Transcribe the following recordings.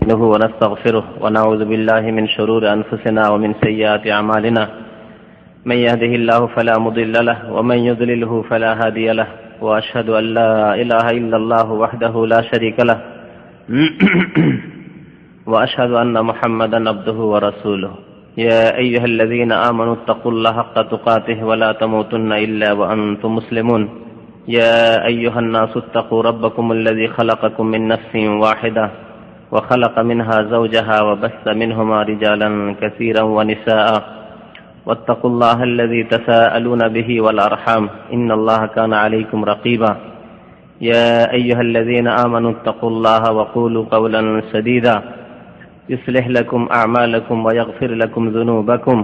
نستعينه ونستغفره ونعوذ بالله من شرور أنفسنا ومن سيئات أعمالنا من يهده الله فلا مضل له ومن يضلله فلا هادي له وأشهد أن لا إله إلا الله وحده لا شريك له وأشهد أن محمدا عبده ورسوله يا أيها الذين آمنوا اتقوا الله حق تقاته ولا تموتن إلا وأنتم مسلمون يا أيها الناس اتقوا ربكم الذي خلقكم من نفس واحدة وخلق منها زوجها وبث منهما رجالا كثيرا ونساء واتقوا الله الذي تساءلون به والأرحام إن الله كان عليكم رقيبا يا أيها الذين آمنوا اتقوا الله وقولوا قولا سديدا يصلح لكم أعمالكم ويغفر لكم ذنوبكم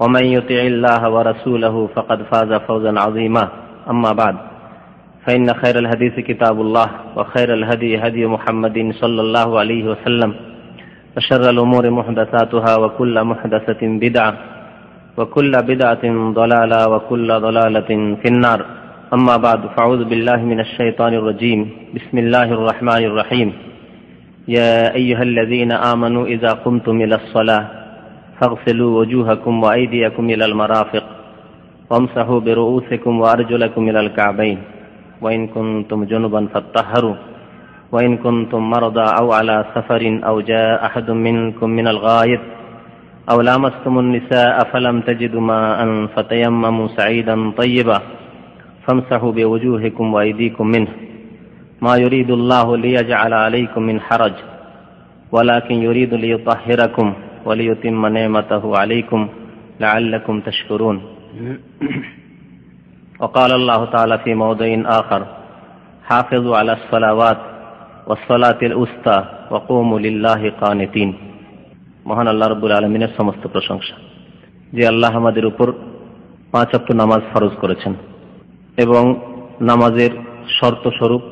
ومن يطع الله ورسوله فقد فاز فوزا عظيما أما بعد فإن خير الحديث كتاب الله وخير الهدي هدي محمد صلى الله عليه وسلم وشر الأمور محدثاتها وكل محدثة بدعة وكل بدعة ضلالة وكل ضلالة في النار أما بعد فأعوذ بالله من الشيطان الرجيم بسم الله الرحمن الرحيم يا أيها الذين آمنوا إذا قمتم إلى الصلاة فاغسلوا وجوهكم وأيديكم إلى المرافق وامسحوا برؤوسكم وأرجلكم إلى الكعبين وإن كنتم جنبا فاطهروا وإن كنتم مرضى أو على سفر أو جاء أحد منكم من الغائط أو لامستم النساء فلم تجدوا ماء فتيمموا سعيدا طيبا فامسحوا بوجوهكم وأيديكم منه ما يريد الله ليجعل عليكم من حرج ولكن يريد ليطهركم وليتم نعمته عليكم لعلكم تشكرون. وقال الله تعالى في موضع آخر حافظوا على الصلوات والصلاة الوسطى وقوموا لله قانتين. মহান আল্লাহ রাব্বুল আলামিনের সমস্ত প্রশংসা, যে আল্লাহ আমাদের উপর 5 ওয়াক্ত নামাজ ফরজ করেছেন এবং নামাজের শর্ত স্বরূপ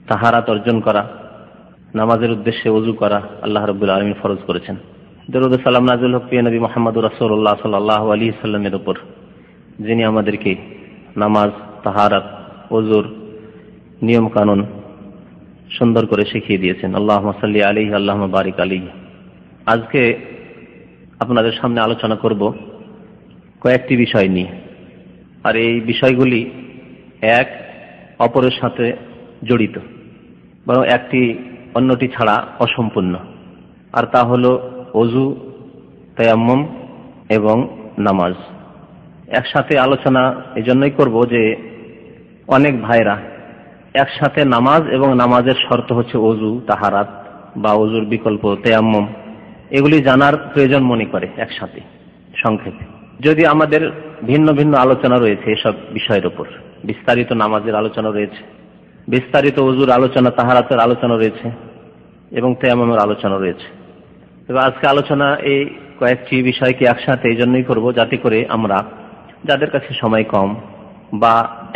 তাহারাত অর্জন করা, নামাজের উদ্দেশ্যে ওযু করা আল্লাহ রাব্বুল আলামিন ফরজ করেছেন। দরুদ ও সালাম নাযিল হোক প্রিয় নবী মুহাম্মদুর রাসূলুল্লাহ সাল্লাল্লাহু আলাইহি সাল্লামের উপর, যিনি আমাদেরকে নামাজ, তাহারাত, ওযুর নিয়ম কানুন সুন্দর করে শিখিয়ে দিয়েছেন। আল্লাহুম্মা সাল্লি আলাইহি আল্লাহুম্মা বারিক আলাইহি। আজকে আপনাদের সামনে আলোচনা করব কয়েকটি বিষয় নিয়ে, আর এই বিষয়গুলি এক অপরের সাথে জড়িত, বরং একটি অন্যটি ছাড়া অসম্পূর্ণ, আর তা হলো ওযু, তায়াম্মুম এবং নামাজ। একসাথে আলোচনা এজন্যই করব যে অনেক ভাইরা একসাথে নামাজ এবং নামাজের শর্ত হচ্ছে ওযু, তাহারাত বা ওযুর বিকল্প তায়াম্মুম, এগুলি জানার প্রয়োজন মনে করে একসাথে সংক্ষেপে। যদি আমাদের ভিন্ন ভিন্ন আলোচনা রয়েছে এসব বিষয়ের উপর, বিস্তারিত নামাজের আলোচনা রয়েছে, বিস্তারিত ওযুর আলোচনা, তাহারাতের আলোচনা রয়েছে এবং তায়াম্মুমের আলোচনা রয়েছে। তবে আজকে আলোচনা এই কয়েকটি বিষয়কে একসাথে এই জন্যই করবো যাতে করে আমরা, যাদের কাছে সময় কম বা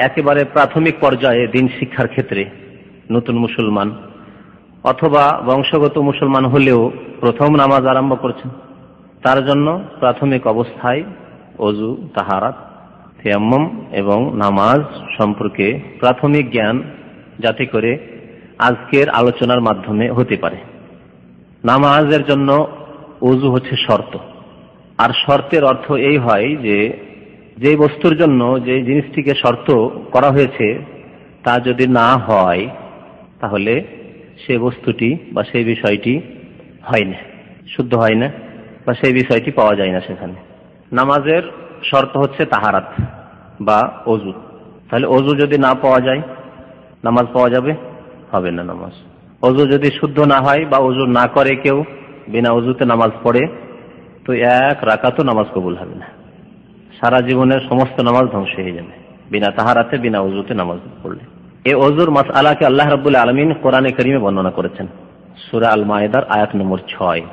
একেবারে প্রাথমিক পর্যায়ে দিন শিক্ষার ক্ষেত্রে নতুন মুসলমান অথবা বংশগত মুসলমান হলেও প্রথম নামাজ আরম্ভ করছেন, তার জন্য প্রাথমিক অবস্থায় ওযু, তাহারাত, তায়াম্মুম এবং নামাজ সম্পর্কে প্রাথমিক জ্ঞান যাতে করে আজকের আলোচনার মাধ্যমে হতে পারে। নামাজের জন্য ওযু হচ্ছে শর্ত, আর শর্তের অর্থ এই হয় যে বস্তুর জন্য যে জিনিসটিকে শর্ত করা হয়েছে তা যদি না হয় তাহলে সে বস্তুটি বা সেই বিষয়টি হয় না, শুদ্ধ হয় না, বা সেই বিষয়টি পাওয়া যায় না সেখানে। নামাজের শর্ত হচ্ছে তাহারাত বা ওযু। তাহলে ওযু যদি না পাওয়া যায় নামাজ পাওয়া যাবে? হবে না নামাজ। ওযু যদি শুদ্ধ না হয় বা ওযু না করে কেউ, বিনা ওযুতে নামাজ পড়ে, তো এক রাকাতও নামাজ কবুল হবে না, সারা জীবনের সমস্ত নামাজ ধ্বংস হয়ে যাবে বিনা তাহারাতে, বিনা ওযুতে নামাজ পড়লে। এই ওযুর মাসআলাকে আল্লাহ রাব্বুল আলামিন কোরআনে কারীমে বর্ণনা করেছেন সূরা আল মায়েদার আয়াত নম্বর 6।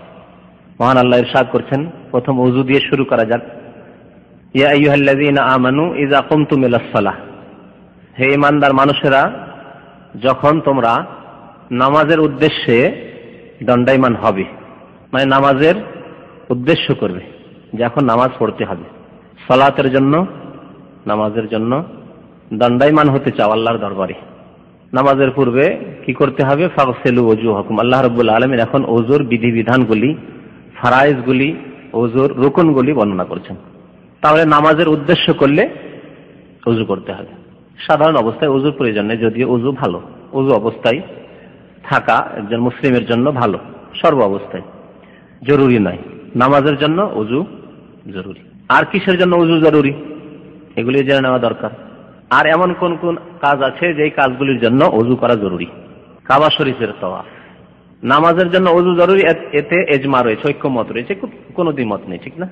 মহান আল্লাহ ইরশাদ করছেন, প্রথম ওযু দিয়ে শুরু করা যাক। ইয়া আইয়ুহাল্লাযীনা আমানু ইযা কুমতুম ইলাস সালাহ, হে ঈমানদার মানুষেরা, যখন তোমরা নামাজের উদ্দেশ্যে দণ্ডায়মান হবে, মানে নামাজের উদ্দেশ্য করবে যে এখন নামাজ পড়তে হবে, সালাতের জন্য, নামাজের জন্য দণ্ডায়মান হতে চাও আল্লাহর দরবারে, নামাজের পূর্বে কি করতে হবে? ফাগসিলু ওজুহাকুম। আল্লাহ রাব্বুল আলামিন এখন ওযুর বিধিবিধানগুলি, ফারায়েজগুলি, ওযুর রুকনগুলি বর্ণনা করছেন। তাহলে নামাজের উদ্দেশ্য করলে ওযু করতে হবে। সাধারণ অবস্থায় ওযুর প্রয়োজন নেই, যদিও ওযু ভালো। ওযু অবস্থায় থাকা একজন মুসলিমের জন্য ভালো, সর্ব অবস্থায়। জরুরি নয়। নামাজের জন্য ওযু জরুরি। আর কিসের জন্য ওযু জরুরি এগুলি জেনে নেওয়া দরকার। আর এমন কোন কোন কাজ আছে যেই কাজগুলির জন্য ওযু করা জরুরি? কাবা শরীফের তাওয়াফ। নামাজের জন্য ওযু জরুরি, এতে ইজমা রয়েছে, ঐক্যমত রয়েছে, কোনো দ্বিমত নেই, ঠিক না?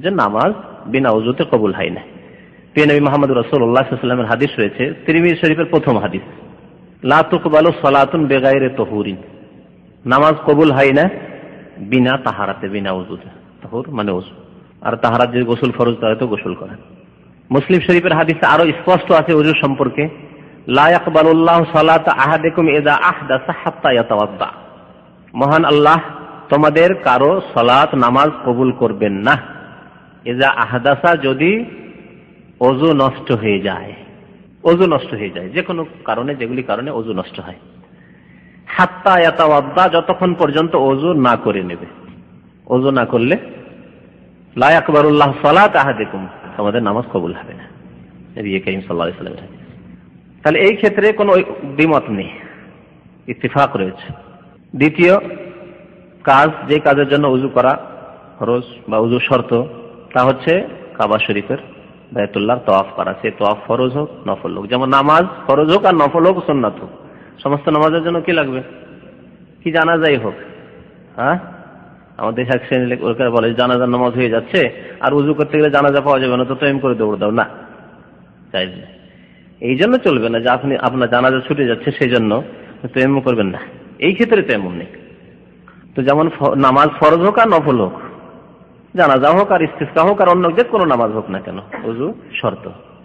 যে নামাজ বিনা ওযুতে কবুল হয় না। প্রিয় নবী মুহাম্মদ রাসূলুল্লাহ সাল্লাল্লাহু আলাইহি ওয়াসাল্লামের হাদিস রয়েছে, তিরমিজি শরীফের প্রথম হাদিস, লা তুকবালু সালাতুন বিগাইরি তাহুরিন। নামাজ কবুল হয় না বিনা তাহারাতে, বিনা ওযুতে। তাহুর মানে ওযু। আর তাহারাত যে গোসল ফরজ, তাহলে তো গোসল করেন। মুসলিম শরীফের হাদিসে আরো স্পষ্ট আছে ওযু সম্পর্কে, লা ইয়াকবালুল্লাহু সালাতা আহাদিকুম ইযা আহদাসা হাত্তা ইয়াতাওয়াদ্দা। মহান আল্লাহ তোমাদের কারো সালাত নামাজ কবুল করবেন না, ইযা আহদাসা, যদি ওযু নষ্ট হয়ে যায়। ওযু নষ্ট হয়ে যায় যে কোনো কারণে, যেগুলি কারণে ওযু নষ্ট হয়। হাত্তা ইয়াতাওয়াদ্দা, যতক্ষণ পর্যন্ত ওযু না করে নেবে। ওযু না করলে লা ইয়াকবালুল্লাহু সালাতা আহাদিকুম, তোমাদের নামাজ কবুল হবে না। নবী করিম সাল্লাল্লাহু আলাইহি ওয়াসাল্লাম। তাহলে এই ক্ষেত্রে কোনো দ্বিমত নেই, ইত্তেফাক রয়েছে। দ্বিতীয় কাজ, যে কাজের জন্য ওযু করা ফরজ বা ওযু শর্ত, তা হচ্ছে কাবা শরীফের বাইতুল্লাহ তাওয়াফ করা। সে তাওয়াফ ফরজ হোক নফল হোক, যেমন নামাজ ফরজ হোক আর নফল হোক, সুন্নাত হোক। সমস্ত নামাজের জন্য কি লাগবে? কি জানাজাই হোক। হ্যাঁ, আমাদের এক শ্রেণীর লোকেরা বলে জানাজার নামাজ হয়ে যাচ্ছে আর উযু করতে গেলে জানাজা পাওয়া যাবে না, তো এম করে দৌড় দাও। না, জায়েজ না। এই জন্য চলবে না যে আপনি আপনার জানাজা ছুটে যাচ্ছে সেই জন্য তো এম করবেন না, এই ক্ষেত্রে তো এমন নেই। তো যেমন নামাজ ফরজ হোক আর নফল হোক, জানাজা হোক আর ইস্তিসকা হোক আর অন্য যে কোনো নামাজ হোক না কেন, ওযু শর্ত।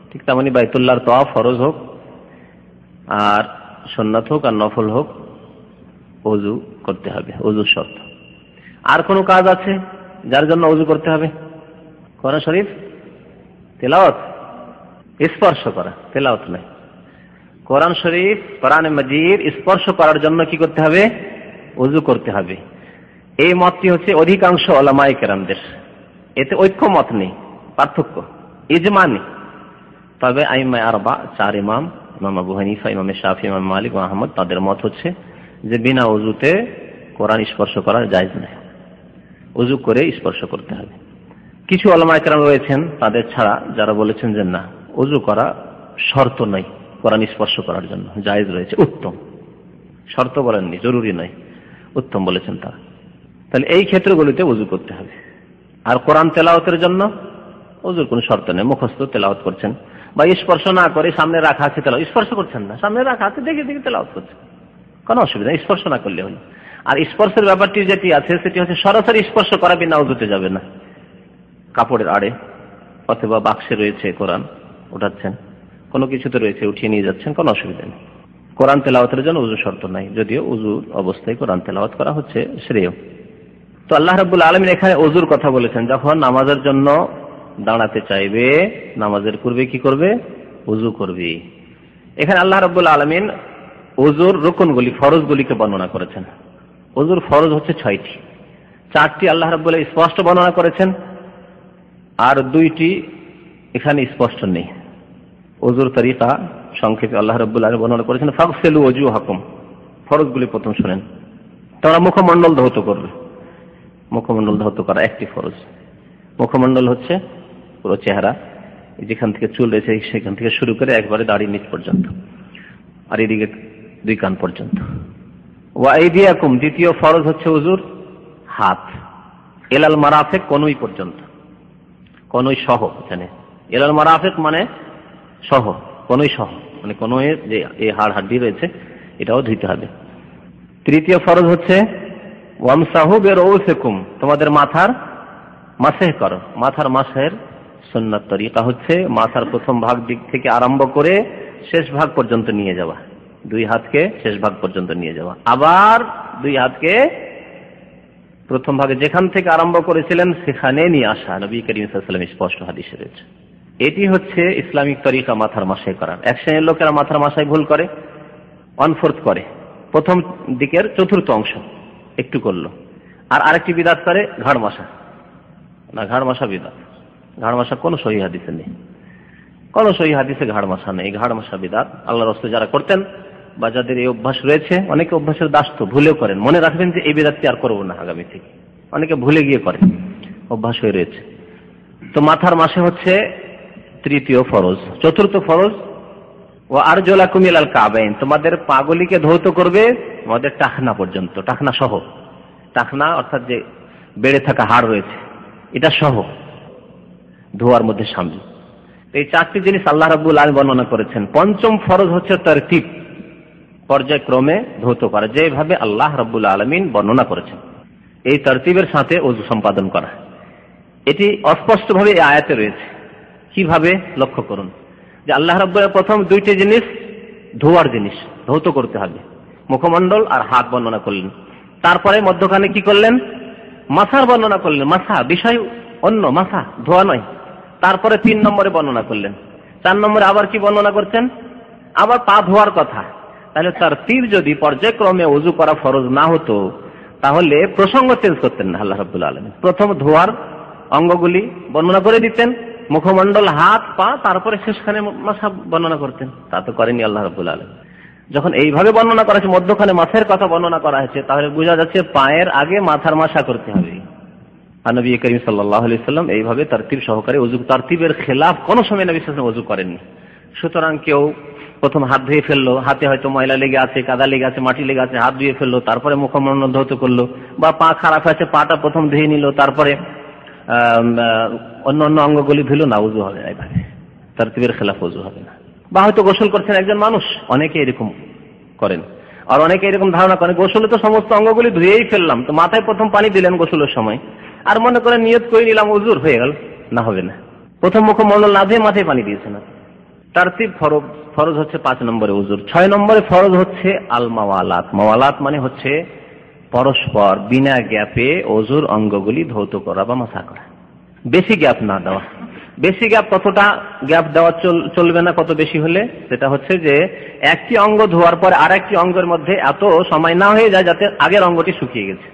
ঠিক তেমনি বাইতুল্লাহর তাওয়াফ ফরজ হোক আর সুন্নাত হোক আর নফল হোক, ওযু করতে হবে, ওযু শর্ত। আর কোনো কাজ আছে যার জন্য ওযু করতে হবে? কোরআন শরীফ তেলাওয়াত, স্পর্শ করা, তেলাওয়াত নয়। কোরআন শরীফ, কোরআন মাজিদ স্পর্শ করার জন্য কি করতে হবে? ওযু করতে হবে। এই মতটি হচ্ছে অধিকাংশ উলামায়ে কেরামদের। এতে ঐক্য মত নেই, পার্থক্য, ইজমা নেই। তবে আইম্মায়ে আরবা, চার ইমাম, ইমাম আবু হানিফা, ইমাম শাফিঈ, ইমাম মালিক ও আহমদ, তাদের মত হচ্ছে যে বিনা ওযুতে কোরআন স্পর্শ করা জায়েজ নয়, ওযু করে স্পর্শ করতে হবে। কিছু উলামায়ে কেরাম রয়েছেন তাদের ছাড়া, যারা বলেছেন যে না, ওযু করা শর্ত নয় কোরআন স্পর্শ করার জন্য, জায়েজ রয়েছে, উত্তম। শর্ত বলেননি, জরুরি নয়, উত্তম বলেছেন তারা। তাহলে এই ক্ষেত্রগুলিতে ওযু করতে হবে। আর কোরআন তেলাওয়াতের জন্য ওযুর কোনো শর্ত নেই। মুখস্থ তেলাওয়াত করছেন বা স্পর্শ না করে সামনে রাখা আছে তেলাওয়াত, স্পর্শ করছেন না, সামনে রাখা আছে দেখে দেখে তেলাওয়াত করছেন, কোনো অসুবিধা নেই, স্পর্শ না করলে হলো। আর স্পর্শের ব্যাপারটি যেটি আছে সেটি হচ্ছে সরাসরি স্পর্শ করা বিনা ওযুতে যাবে না। কাপড়ের আড়ে অথবা বাক্সে রয়েছে কোরআন, উঠাচ্ছেন, কোনো কিছুতে রয়েছে উঠিয়ে নিয়ে যাচ্ছেন, কোনো অসুবিধা নেই। কোরআন তেলাওয়াতের জন্য ওযু শর্ত নাই, যদিও ওযু অবস্থায় কোরআন তেলাওয়াত করা হচ্ছে শ্রেয়। তো আল্লাহ রাব্বুল আলামিন এখানে ওযুর কথা বলেছেন। যখন নামাজের জন্য দাঁড়াতে চাইবে, নামাজের পূর্বে কি করবে? ওযু করবে। এখানে আল্লাহ রাব্বুল আলামিন ওযুর রুকনগুলি, ফরজগুলিকে বর্ণনা করেছেন। ওযুর ফরজ হচ্ছে 6টি, 4টি আল্লাহ রাব্বুল আলামিন স্পষ্ট বর্ণনা করেছেন, আর 2টি এখানে স্পষ্ট নেই। ওযুর তরিকা সংক্ষেপে আল্লাহ রাব্বুল আলামিন বর্ণনা করেছেন, ফাগসিলু ওজুহাকুম। ফরজগুলি প্রথম শুনেন। তোমরা মুখমণ্ডল ধৌত করবে। মুখমণ্ডল ধৌত করা একটি ফরজ। মুখমণ্ডল হচ্ছে পুরো চেহারা, যেখান থেকে চুল রয়েছে সেখান থেকে শুরু করে একবারে দাড়ির নিচ পর্যন্ত, আর এদিকে 2 কান পর্যন্ত। ওয়া আইদিয়াকুম, দ্বিতীয় ফরজ হচ্ছে ওযুর হাত, ইলাল মারাফিক, কনুই পর্যন্ত, কনুই সহ। জানে ইলাল মারাফিক মানে সহ, কনুই সহ, মানে কনুইয়ের যে এই হাড় হাড্ডি রয়েছে এটাও ধুইতে হবে। তৃতীয় ফরজ হচ্ছে ওয়ামসাহু বিরউসিকুম, তোমাদের মাথার মাসহ করো। মাথার মাসহের সুন্নাত তরিকা হচ্ছে মাথার প্রথম ভাগ দিক থেকে আরম্ভ করে শেষ ভাগ পর্যন্ত নিয়ে যাওয়া, 2 হাতকে শেষ ভাগ পর্যন্ত নিয়ে যাওয়া, আবার 2 হাতকে প্রথম ভাগে যেখান থেকে আরম্ভ করেছিলেন সেখানে নিয়ে আসা। নবী করিম সাল্লাল্লাহু আলাইহি ওয়াসাল্লাম স্পষ্ট হাদিসে রয়েছে। এটি হচ্ছে ইসলামিক তরিকা মাথার মাসহ করার। এক শ্রেণীর লোকেরা মাথার মাসায় ভুল করে, 1/4 করে, প্রথম দিকের চতুর্থ অংশ একটু করলো। আর আরেকটি বিদাত করে ঘাড় মশা, না ঘাড় মশা বিদাত, ঘাড় মশা কোনো সহি হাদিসে নেই, কোনো সহি হাদিসে ঘাড় মশা নেই, ঘাড় মশা বিদাত। আল্লাহ রাসূল যারা করতেন বা যাদের এই অভ্যাস রয়েছে, অনেকে অভ্যাসের দাস তো ভুলেও করেন, মনে রাখবেন যে এই বিদাতটি আর করবো না আগামী থেকে, অনেকে ভুলে গিয়ে করে, অভ্যাস হয়ে রয়েছে। তো মাথার মাসে হচ্ছে তৃতীয় ফরজ। চতুর্থ ফরজ ও আরজুলাকুম ইলাল কাবাইন, তোমাদের পাগুলিকে ধৌত করবে তোমাদের টাকনা পর্যন্ত, টাকনা সহ, টাকনা অর্থাৎ যে বেড়ে থাকা হাড় রয়েছে এটা সহ ধোয়ার মধ্যে শামিল। এই চারটি জিনিস আল্লাহ রাব্বুল আলামিন বর্ণনা করেছেন। পঞ্চম ফরজ হচ্ছে তারতিব, পর্যায়ক্রমে ধৌত করা, যেভাবে আল্লাহ রাব্বুল আলামিন বর্ণনা করেছেন। এই তারতিবের সাথে ওযু সম্পাদন করা, এটি অস্পষ্টভাবে এই আয়াতে রয়েছে। কিভাবে? লক্ষ্য করুন যে আল্লাহ রাব্বুল আলামিন প্রথম দুইটি জিনিস ধোয়ার জিনিস, ধৌত করতে হবে, মুখমণ্ডল আর হাত বর্ণনা করলেন। তারপরে মধ্যখানে কি করলেন? মাথার বর্ণনা করলেন, মাথা বিষয় অন্য, মাথা ধোয়া নয়। তারপরে 3 নম্বরে বর্ণনা করলেন। 4 নম্বরে আবার কি বর্ণনা করছেন? আবার পা ধোয়ার কথা। তাহলে তারতিব যদি পর্যায়ক্রমে ওযু করা ফরজ না হতো তাহলে প্রসঙ্গ চেঞ্জ করতেন না আল্লাহ রাব্বুল আলামিন। প্রথম ধোয়ার অঙ্গগুলি বর্ণনা করে দিতেন, মুখমণ্ডল, হাত, পা, তারপরে শেষখানে মাথা বর্ণনা করতেন। তা তো করেনি আল্লাহ রাব্বুল আলামিন। যখন এইভাবে বর্ণনা করা হয়েছে, মধ্যখানে মাথার কথা বর্ণনা করা হয়েছে, তাহলে বোঝা যাচ্ছে পায়ের আগে মাথার মাসা করতে হবে। আর নবী করিম সাল্লাল্লাহু আলাইহি সাল্লাম এইভাবে তারতিব সহকারে ওযু, তারতিবের খেলাফ কোনো সময় নবী সাল্লাল্লাহু আলাইহি ওয়াসাল্লাম ওযু করেননি। সুতরাং কেউ প্রথম হাত ধুয়ে ফেললো, হাতে হয়তো ময়লা লেগে আছে, কাদা লেগে আছে, মাটি লেগে আছে, হাত ধুয়ে ফেললো, তারপরে মুখমণ্ডল ধৌত করলো, বা পা খারাপ আছে পাটা প্রথম ধুয়ে নিল, তারপরে অন্য অন্য অঙ্গগুলি ধুলো না, ওযু হবে না। এভাবে তারতিবের খেলাফ ওযু হবে না। বা হয়তো গোসল করছেন একজন মানুষ, অনেকে এরকম করেন, আর অনেকে এরকম ধারণা করেন গোসলে তো সমস্ত অঙ্গগুলি ধুয়েই ফেললাম, তো মাথায় প্রথম পানি দিলেন গোসলের সময়, আর মনে করে নিয়ত করে নিলাম ওযুর হয়ে গেল, না হবে না। প্রথম মুখমণ্ডল না ধুয়ে মাথায় পানি দিয়েছে না। তারতিব ফরজ হচ্ছে 5 নম্বরে ওযুর। 6 নম্বরে ফরজ হচ্ছে আল মাওয়ালাত। মাওয়ালাত মানে হচ্ছে পরস্পর বিনা গ্যাপে ওযুর অঙ্গগুলি ধৌত করা বা মাসা করা, বেশি গ্যাপ না দেওয়া। বেশি গ্যাপ কতটা গ্যাপ দেওয়া চলবে না, কত বেশি হলে? সেটা হচ্ছে যে একটি অঙ্গ ধোয়ার পরে আরেকটি অঙ্গের মধ্যে এত সময় না হয়ে যায় যাতে আগের অঙ্গটি শুকিয়ে গেছে।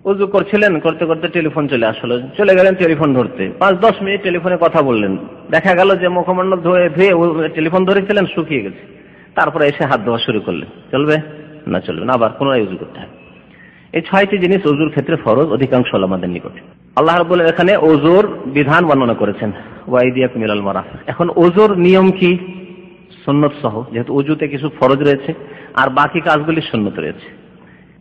ওযু করছিলেন, করতে করতে টেলিফোন চলে আসলো, চলে গেলেন টেলিফোন ধরতে, 5-10 মিনিট টেলিফোনে কথা বললেন, দেখা গেল যে মুখমণ্ডল ধুয়ে টেলিফোন ধরেছিলেন, শুকিয়ে গেছে, তারপরে এসে হাত ধোয়া শুরু করলেন, চলবে না? চলবে না, আবার পুনরায় ওযু করতে হবে। এই 6টি জিনিস ওযুর ক্ষেত্রে ফরজ অধিকাংশ উলামাদের নিকটে। আল্লাহ রাব্বুল আলামিন এখানে ওযুর বিধান বর্ণনা করেছেন, ওয়াইদিয়াকুম ইলাল মারাফিক। এখন ওযুর নিয়ম কি? সুন্নত সহ, যেহেতু ওযুতে কিছু ফরজ রয়েছে আর বাকি কাজগুলি সুন্নত রয়েছে।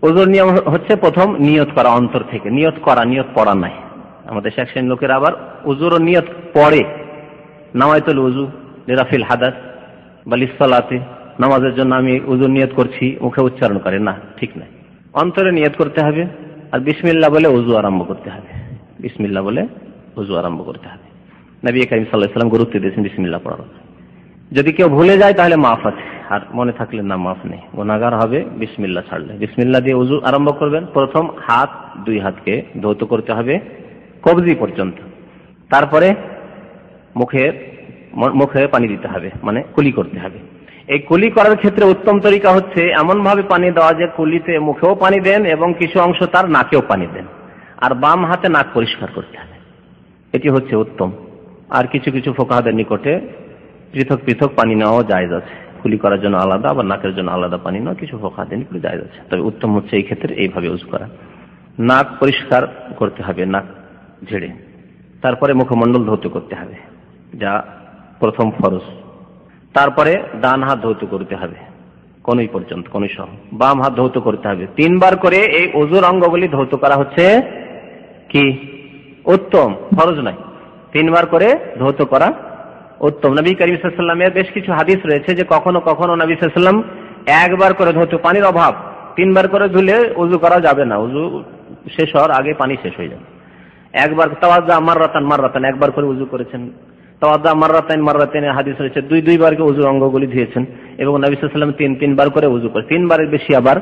ওযুর নিয়ম হচ্ছে প্রথম নিয়ত করা, অন্তর থেকে নিয়ত করা, নিয়ত পড়া নাই। আমাদের এক শ্রেণীর লোকের আবার ওযুর নিয়ত পড়ে, নাওয়াইতুল ওযু লিরাফিল হাদাস বা লিসসালাতে, নামাজের জন্য আমি ওযুর নিয়ত করছি, মুখে উচ্চারণ করে, না, ঠিক নাই। অন্তরে নিয়ত করতে হবে আর বিসমিল্লাহ বলে ওযু আরম্ভ করতে হবে, বিসমিল্লাহ বলে ওযু আরম্ভ করতে হবে। নবী করিম সাল্লাল্লাহু আলাইহি ওয়াসাল্লাম গুরুত্ব দিয়েছেন বিসমিল্লাহ পড়ার। যদি কেউ ভুলে যায় তাহলে মাফ আছে, আর মনে থাকলে না, মাফ নেই, গুনাহগার হবে বিসমিল্লাহ ছাড়লে। বিসমিল্লাহ দিয়ে ওযু আরম্ভ করবেন। প্রথম হাত, 2 হাতকে ধৌত করতে হবে কবজি পর্যন্ত, তারপরে মুখে পানি দিতে হবে, মানে কুলি করতে হবে। এই কুলি করার ক্ষেত্রে উত্তম তরিকা হচ্ছে এমন ভাবে পানি দেওয়া যে কুলিতে মুখেও পানি দেন এবং কিছু অংশ তার নাকেও পানি দেন, আর বাম হাতে নাক পরিষ্কার করতে হবে, এটি হচ্ছে উত্তম। আর কিছু কিছু ফুকাহাদের নিকটে পৃথক পৃথক পানি নেওয়াও জায়েজ আছে, কুলি করার জন্য আলাদা, আবার নাকের জন্য আলাদা পানি নেওয়া কিছু ফুকাহাদের নিকটে জায়েজ আছে। তবে উত্তম হচ্ছে এই ক্ষেত্রে এইভাবে ওযু করা। নাক পরিষ্কার করতে হবে, নাক ঝেড়ে, তারপরে মুখমণ্ডল ধৌত করতে হবে, যা প্রথম ফরজ। তারপরে ডান হাত ধৌত করতে হবে কনুই পর্যন্ত, কনুই সহ। বাম হাত ধৌত করতে হবে। 3 বার করে এই ওযুর অঙ্গগুলি ধৌত করা হচ্ছে কি উত্তম, ফরজ নয়। 3 বার করে ধৌত করা উত্তম। নবী করিম সাল্লাল্লাহু আলাইহি ওয়াসাল্লামের বেশ কিছু হাদিস রয়েছে যে কখনো কখনো নবী সাল্লাল্লাহু আলাইহি ওয়াসাল্লাম 1 বার করে ধৌত, পানির অভাব, 3 বার করে ধুলে ওযু করা যাবে না, ওযু শেষ হওয়ার আগে পানি শেষ হয়ে যাবে। 1 বার তাওয়াজ্জা মাররাতান, 1 বার করে ওযু করেছেন। তাওয়াজ্জা মাররাতান হাদিস রয়েছে 2 বার করে ওযুর অঙ্গগুলি ধুয়েছেন, এবং নবী সাল্লাল্লাহু আলাইহি ওয়াসাল্লাম 3 বার করে ওযু করে। 3 বারের বেশি আবার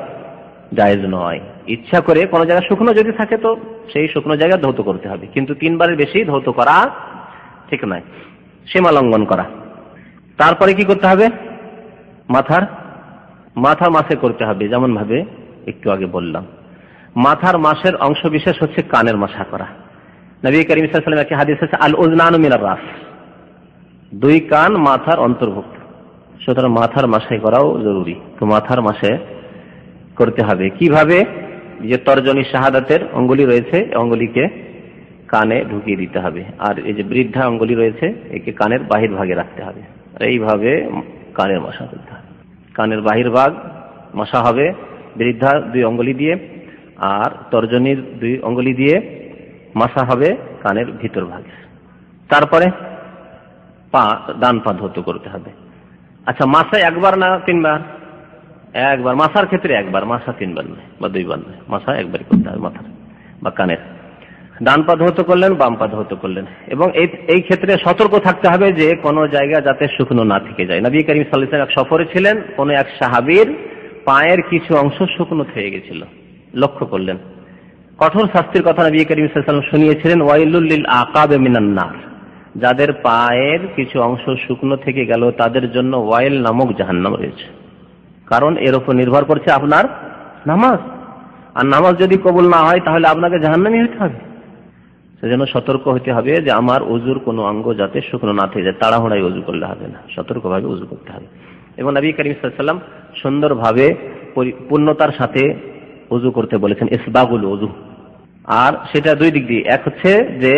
জায়েজ নয়। ইচ্ছা করে কোনো জায়গা শুকনো যদি থাকে তো সেই শুকনো জায়গা ধৌত করতে হবে, কিন্তু 3 বারের বেশি ধৌত করা ঠিক নয়, সীমা লঙ্ঘন করা। তারপরে কি করতে হবে? মাথার মাথা মাসে করতে হবে, যেমন ভাবে একটু আগে বললাম। মাথার মাসের অংশ বিশেষ হচ্ছে কানের মাসা করা। নবী করিম সাল্লাল্লাহু আলাইহি ওয়াসাল্লাম একটি হাদিস আছে, আল উযনানু মিনার রাস, দুই কান মাথার অন্তর্ভুক্ত। সুতরাং মাথার মাসাই করাও জরুরি। তো মাথার মাসে করতে হবে কিভাবে? যে তর্জনী শাহাদাতের অঙ্গুলি রয়েছে, অঙ্গুলিকে কানে ঢুকিয়ে দিতে হবে, আর এই যে বৃদ্ধা অঙ্গুলি রয়েছে একে কানের বাহির ভাগে রাখতে হবে। এইভাবে কানের মাসা করতে হবে। কানের বাহির ভাগ মাসা হবে বৃদ্ধা দুই অঙ্গুলি দিয়ে, আর তর্জনীর দুই অঙ্গুলি দিয়ে মাসা হবে কানের ভিতর ভাগে। তারপরে ডান পা ধৌত করতে হবে। আচ্ছা, মাসে একবার না তিনবার? একবার। মাসার ক্ষেত্রে একবার, মাসা তিনবার নয় বা দুইবার নয়, মাসা একবারই করতে হবে মাথার বা কানের। ডান পা ধৌত করলেন, বাম পা ধৌত করলেন, এবং এই ক্ষেত্রে সতর্ক থাকতে হবে যে কোনো জায়গা যাতে শুকনো না থেকে যায়। নবী করিম সাল্লাল্লাহু আলাইহি ওয়াসাল্লাম এক সফরে ছিলেন, কোন এক সাহাবীর পায়ের কিছু অংশ শুকনো হয়ে গেছিল, লক্ষ্য করলেন। কঠোর শাস্তির কথা নবী করিম সাল্লাল্লাহু আলাইহি ওয়াসাল্লাম শুনিয়েছিলেন, ওয়াইলুল লিল আকাবে মিনান নার, যাদের পায়ের কিছু অংশ শুকনো থেকে গেল তাদের জন্য ওয়াইল নামক জাহান্নাম রয়েছে। কারণ এর উপর নির্ভর করছে আপনার নামাজ, আর নামাজ যদি কবুল না হয় তাহলে আপনাকে জাহান্নামী হতে হবে। সেজন্য সতর্ক হতে হবে যে আমার ওযুর কোনো অঙ্গ যাতে শুকনো না থেকে যায়। তাড়াহুড়ায় ওযু করলে হবে না, সতর্কভাবে ওযু করতে হবে। এবং নবী করিম সাল্লাল্লাহু আলাইহি ওয়াসাল্লাম সুন্দরভাবে পূর্ণতার সাথে ওযু করতে বলেছেন, ইসবাগুল ওযু। আর সেটা দুই দিক দিয়ে, এক হচ্ছে যে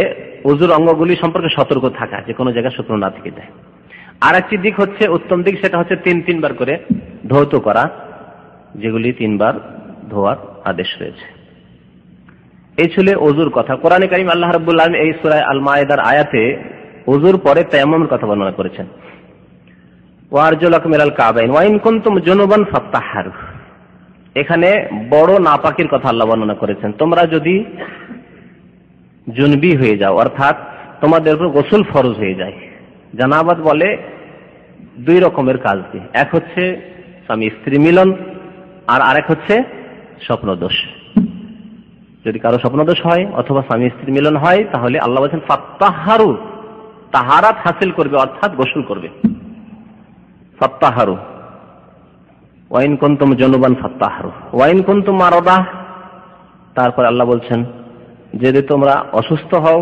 ওযুর অঙ্গগুলি সম্পর্কে সতর্ক থাকা, যে কোনো জায়গায় শুকনো না থেকে যায়। আর একটি দিক হচ্ছে উত্তম দিক, সেটা হচ্ছে তিনবার করে ধৌত করা, যেগুলি তিনবার ধোয়ার আদেশ রয়েছে। এই ছিল ওযুর কথা। কোরআনে কারীম আল্লাহ রাব্বুল আলামিন এই সূরা আল মায়েদার আয়াতে ওযুর পরে তায়াম্মুমের কথা বর্ণনা করেছেন। ওয়া আরজুলাকুম ইলাল কাবাইন ওয়া ইন কুনতুম জুনুবান ফাত্তাহহারু, এখানে বড় নাপাকির কথা আল্লাহ বর্ণনা করেছেন। তোমরা যদি জুনবি হয়ে যাও, অর্থাৎ তোমাদের উপর গোসল ফরজ হয়ে যায়। জানাবাত বলে দুই রকমের কাজ দিয়ে, এক হচ্ছে স্বামী স্ত্রী মিলন, আর আরেক হচ্ছে স্বপ্নদোষ। যদি কারো স্বপ্নদোষ হয় অথবা স্বামী স্ত্রী মিলন হয়, তাহলে আল্লাহ বলেছেন ফাত্তাহহারু, তাহারাত হাসিল করবে, অর্থাৎ গোসল করবে। ফাত্তাহহারু ওয়া ইন কুনতুম জুনুবান ফাত্তাহহারু ওয়া ইন কুনতুম মারাদা, তারপর আল্লাহ বলছেন যদি তোমরা অসুস্থ হও,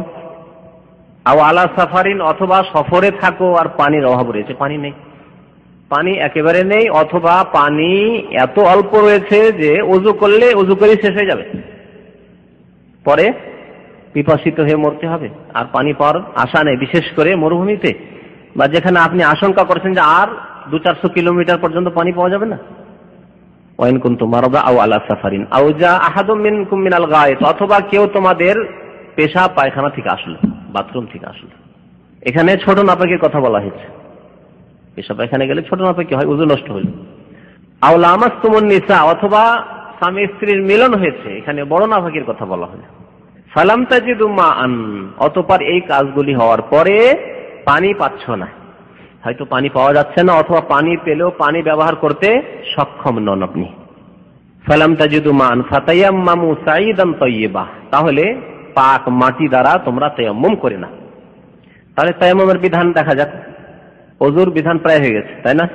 আও আলা সাফারিন, অথবা সফরে থাকো আর পানির অভাব রয়েছে, পানি নেই, পানি একেবারে নেই, অথবা পানি এত অল্প রয়েছে যে ওযু করলে ওযু করে শেষ হয়ে যাবে, পরে পিপাসিত হয়ে মরতে হবে, আর পানি পাওয়ার আশা নেই, বিশেষ করে মরুভূমিতে বা যেখানে আপনি আশঙ্কা করছেন যে আর 200-400 কিলোমিটার পর্যন্ত পানি পাওয়া যাবে না। ওয়াইন কুনতুম মারাদা আও আলা সাফারিন আও জা আহাদুম মিনকুম মিনাল গায়েত, অথবা কেউ তোমাদের পেশাব পায়খানা থেকে আসলো, বাথরুম থেকে আসলো। এখানে ছোট নাপাকের কথা বলা হয়েছে, পেশাব পায়খানা গেলে ছোট নাপাকি হয়, ওযু নষ্ট হলো। আও লামাসতুমুন নিসা, অথবা স্বামী স্ত্রীর মিলন হয়েছে, এখানে বড় নাপাকির কথা বলা হলো। ফালাম তাজিদু মাআন, অতঃপর এই কাজগুলি হওয়ার পরে পানি পাচ্ছ না, হয়তো পানি পাওয়া যাচ্ছে না, অথবা পানি পেলেও পানি ব্যবহার করতে সক্ষম নন আপনি। ফালাম তাজিদু মাআন ফাতায়াম্মামু সাঈদান তাইয়্যিবা, তাহলে পাক মাটি দ্বারা তোমরা তায়াম্মুম করে না। তাহলে তায়াম্মুমের বিধান দেখা যাক। ওযুর বিধান প্রায় হয়ে গেছে, তাই না?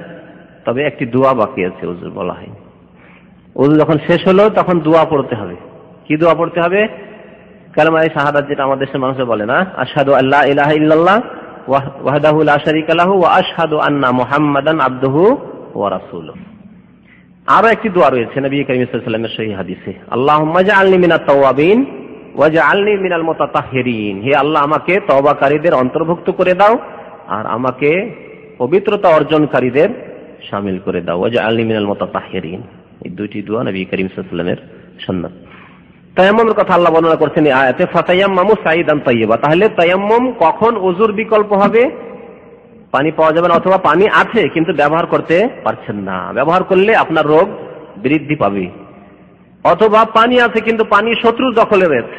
তবে একটি দোয়া বাকি আছে, ওযুর বলা হয়নি। ওযু যখন শেষ হলো তখন দোয়া পড়তে হবে। কি দোয়া পড়তে হবে? কালেমায়ে শাহাদাত, যেটা আমাদের দেশের মানুষ বলে না, আশহাদু আল্লা ইলাহা ইল্লাল্লাহ ওয়াহদাহু লা শারীকা লাহু ওয়া আশহাদু আন্না মুহাম্মাদান আবদুহু ওয়া রাসূলুহু। আরো একটি দোয়া রয়েছে নবী করিম সাল্লাল্লাহু আলাইহি ওয়াসাল্লামের সহিহ হাদিসে, আল্লাহুম্মা জাআলনি মিনাত তাওয়াবিন ওয়াজআলনি মিনাল মুতাতাহহিরিন, হে আল্লাহ আমাকে তওবাকারীদের অন্তর্ভুক্ত করে দাও আর আমাকে পবিত্রতা অর্জনকারীদের শামিল করে দাও। ওয়াজআলনি মিনাল মুতাতাহহিরিন, এই দুইটি দোয়া নবী করিম সাল্লাল্লাহু আলাইহি ওয়াসাল্লামের সুন্নাত। তায়াম্মুমের কথা আল্লাহ বর্ণনা করছেন এই আয়াতে, ফাতায়াম্মামু সাঈদান তাইয়্যিবা। তাহলে তায়াম্মুম কখন ওযুর বিকল্প হবে? পানি পাওয়া যাবে না, অথবা পানি আছে কিন্তু ব্যবহার করতে পারছেন না, ব্যবহার করলে আপনার রোগ বৃদ্ধি পাবে। অথবা পানি আছে কিন্তু পানি শত্রুর দখলে রয়েছে,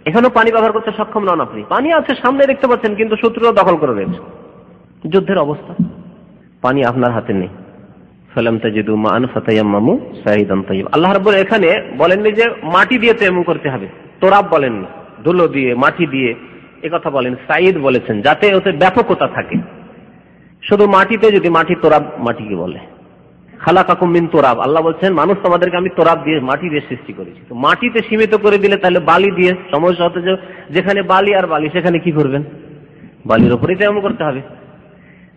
এখানেও পানি ব্যবহার করতে সক্ষম নন আপনি। পানি আছে সামনে দেখতে পাচ্ছেন কিন্তু শত্রুরা দখল করে রয়েছে, যুদ্ধের অবস্থা, পানি আপনার হাতে নেই। ফালাম তাজিদু মাআন ফাতায়াম্মামু সাঈদান তাইয়্যিবা। আল্লাহ রাব্বুল এখানে বলেননি যে মাটি দিয়ে তায়াম্মুম করতে হবে, তোরাব বলেননি, ধুলো দিয়ে মাটি দিয়ে একথা বলেন, সাঈদ বলেছেন, যাতে ওতে ব্যাপকতা থাকে। শুধু মাটিতে, যদি মাটি তোরাব মাটিকে বলে, খালাকাকুম মিন তুরাব, আল্লাহ বলছেন মানুষ তোমাদেরকে আমি তুরাব দিয়ে, মাটি দিয়ে সৃষ্টি করেছি। তো মাটিতে সীমিত করে দিলে তাহলে বালি দিয়ে সমস্যা হতে, যেখানে বালি আর বালি সেখানে কি করবেন? বালির উপরেই তেমন করতে হবে।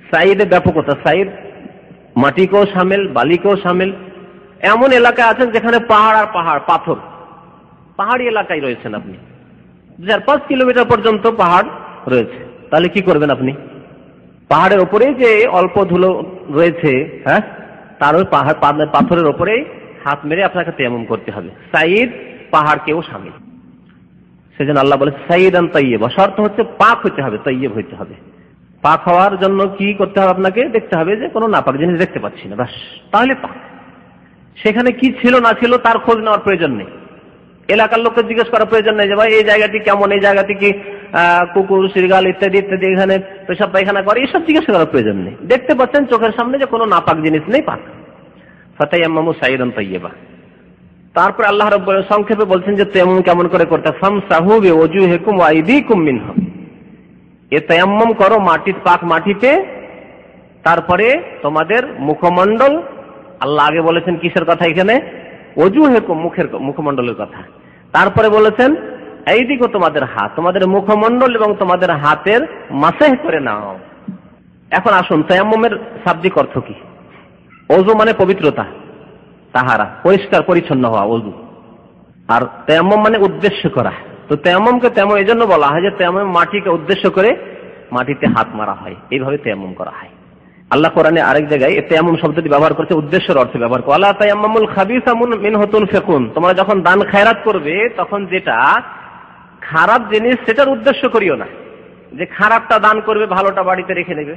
সাইদের ব্যাপকতা, সাইদ মাটিকেও সামিল, বালিকেও সামিল। এমন এলাকায় আছেন যেখানে পাহাড় আর পাহাড়, পাথর, পাহাড়ি এলাকায় রয়েছেন আপনি, 4-5 কিলোমিটার পর্যন্ত পাহাড় রয়েছে, তাহলে কি করবেন আপনি? পাহাড়ের ওপরে যে অল্প ধুলো রয়েছে, হ্যাঁ, তার ওই পাহাড় পাথরের ওপরেই হাত মেরে আপনাকে তেমন করতে হবে। সাইদ পাহাড়কেও সামিল। সেজন্য আল্লাহ বলে সাইদান তাইয়্যিবা, শর্ত হচ্ছে পাক হতে হবে, তাইয়্যিব হতে হবে। পাক হওয়ার জন্য কি করতে হবে? আপনাকে দেখতে হবে যে কোনো নাপাক জিনিস দেখতে পাচ্ছি না, ব্যাস, তাহলে পাক। সেখানে কি ছিল না ছিল তার খোঁজ নেওয়ার প্রয়োজন নেই, এলাকার লোককে জিজ্ঞেস করার প্রয়োজন নেই যে ভাই এই জায়গাটি কেমন, এই জায়গাটি কি কুকুর, শৃগাল ইত্যাদি ইত্যাদি এখানে পেশাব পায়খানা করে, এসব জিজ্ঞাসা করার প্রয়োজন নেই। দেখতে পাচ্ছেন চোখের সামনে যে কোনো নাপাক জিনিস নেই, পাক। ফাতায়াম্মামু সাইদান তাইয়্যিবা। তারপর আল্লাহ রাব্বুল আলামিন সংক্ষেপে বলছেন যে তায়াম্মুম কেমন করে করতে, ফামসাহু বিওজুহিকুম ওয়া আইদিকুম মিনহু, এ তায়াম্মুম করো মাটির, পাক মাটিতে, তারপরে তোমাদের মুখমণ্ডল। আল্লাহ আগে বলেছেন কিসের কথা এখানে? ওজুহিকুম, মুখমণ্ডলের কথা। তারপরে বলেছেন আইদিকুম, তোমাদের হাত, তোমাদের মুখমণ্ডল এবং তোমাদের হাতের মাসেহ করে নাও। এখন আসুন তায়াম্মুমের শাব্দিক অর্থ কি? ওযু মানে পবিত্রতা, তাহারা, পরিষ্কার পরিচ্ছন্ন হওয়া, ওযু। আর তায়াম্মুম মানে উদ্দেশ্য করা। তো তায়াম্মুমকে তায়াম্মুম এই জন্য বলা হয় যে তায়াম্মুম মাটিকে উদ্দেশ্য করে মাটিতে হাত মারা হয়, এইভাবে তায়াম্মুম করা হয়। আল্লাহ কোরআনে আরেক জায়গায় তায়াম্মুম শব্দটি ব্যবহার করছে উদ্দেশ্যের অর্থে ব্যবহার করে, ওয়ালা তায়াম্মামুল খাবিসা মিনহু তুনফিকুন, তোমরা যখন দান খায়রাত করবে তখন যেটা খারাপ জিনিস সেটার উদ্দেশ্য করিও না, যে খারাপটা দান করবে, ভালোটা বাড়িতে রেখে দেবে।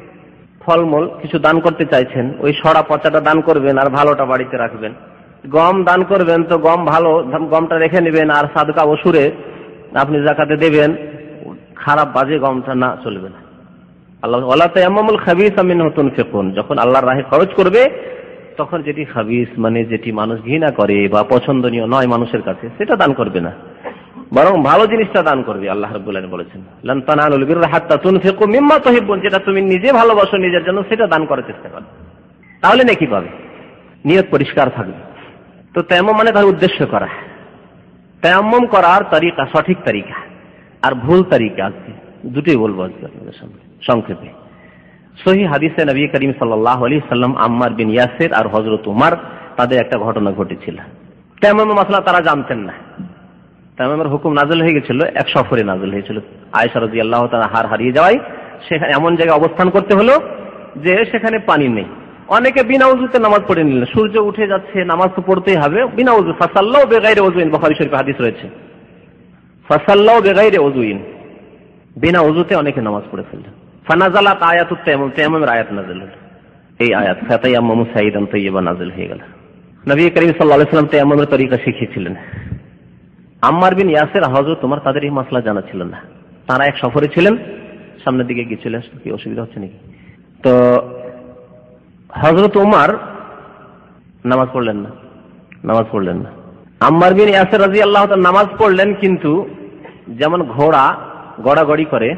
ফলমূল কিছু দান করতে চাইছেন, ওই সড়া পচাটা দান করবেন আর ভালোটা বাড়িতে রাখবেন। গম দান করবেন তো গমটা রেখে নেবেন আর সাদকা ওসুরে আপনি যাকাতে দেবেন, খারাপ বাজে গমটা না, চলবে না। আল্লাহ ওয়ালা তায়াম্মামুল খাবিসা মিনহু তুনফিকুন, যখন আল্লাহর রাহে খরচ করবে তখন যেটি খাবিস মানে যেটি মানুষ ঘৃণা করে বা পছন্দনীয় নয় মানুষের কাছে, সেটা দান করবে না, বরং ভালো জিনিসটা দান করবে। আল্লাহ রাব্বুল আলামিন বলেছেন লান তানালুল বিররা হাত্তা তুনফিকু মিম্মা তুহিব্বুন, যেটা তুমি নিজে ভালোবাসো নিজের জন্য সেটা দান করার চেষ্টা করো, তাহলে নেকি পাবে, নিয়ত পরিষ্কার থাকবে। তো তায়াম্মুম মানে তার উদ্দেশ্য করা। তায়াম্মুম করার তরিকা, সঠিক তরিকা আর ভুল তরিকা আছে, দুটোই বলবো আজকে আপনাদের সামনে সংক্ষেপে। সহিহ হাদিসে নবী করিম সাল্লাল্লাহু আলাইহি সাল্লাম আম্মার বিন ইয়াসির আর হযরত উমর, তাদের একটা ঘটনা ঘটেছিল। তায়াম্মুমের মাসলা তারা জানতেন না। তায়াম্মুমের হুকুম নাযিল হয়ে গেছিল, এক সফরে নাযিল হয়েছিল। আয়েশা রাদিয়াল্লাহু তাআলা হারিয়ে যাওয়ায় সেখানে এমন জায়গায় অবস্থান করতে হলো যে সেখানে পানি নেই। অনেকে বিনা ওযুতে নামাজ পড়ে নিলেন, সূর্য উঠে যাচ্ছে, নামাজ তো পড়তেই হবে বিনা ওযু। ফাসাল্লাউ বিগাইরি ওযুইন, বুখারী শরীফে হাদিস রয়েছে, ফাসাল্লাউ বিগাইরি ওযুইন, বিনা ওযুতে অনেকে নামাজ পড়ে ফেললেন। ফানাজালাত আয়াতুত তায়াম্মুম, তায়াম্মুমের আয়াত নাযিল হলো। এই আয়াত ফাতায়াম্মামু সাইদান তাইয়্যিবা নাযিল হয়ে গেল। নবী করিম সাল্লাল্লাহু আলাইহি ওয়াসাল্লাম তায়াম্মুমের তরিকা শিখিয়েছিলেন। আম্মার বিন ইয়াসির, হযরত উমর, তাদের এই মাসলা জানা ছিল না। তারা এক সফরে ছিলেন, সামনের দিকে গিয়েছিলেন, কি অসুবিধা হচ্ছে নাকি? তো হযরত উমর নামাজ পড়লেন না। আম্মার বিন ইয়াসির রাদিয়াল্লাহু তাআলা নামাজ পড়লেন, কিন্তু যেমন ঘোড়া গড়াগড়ি করে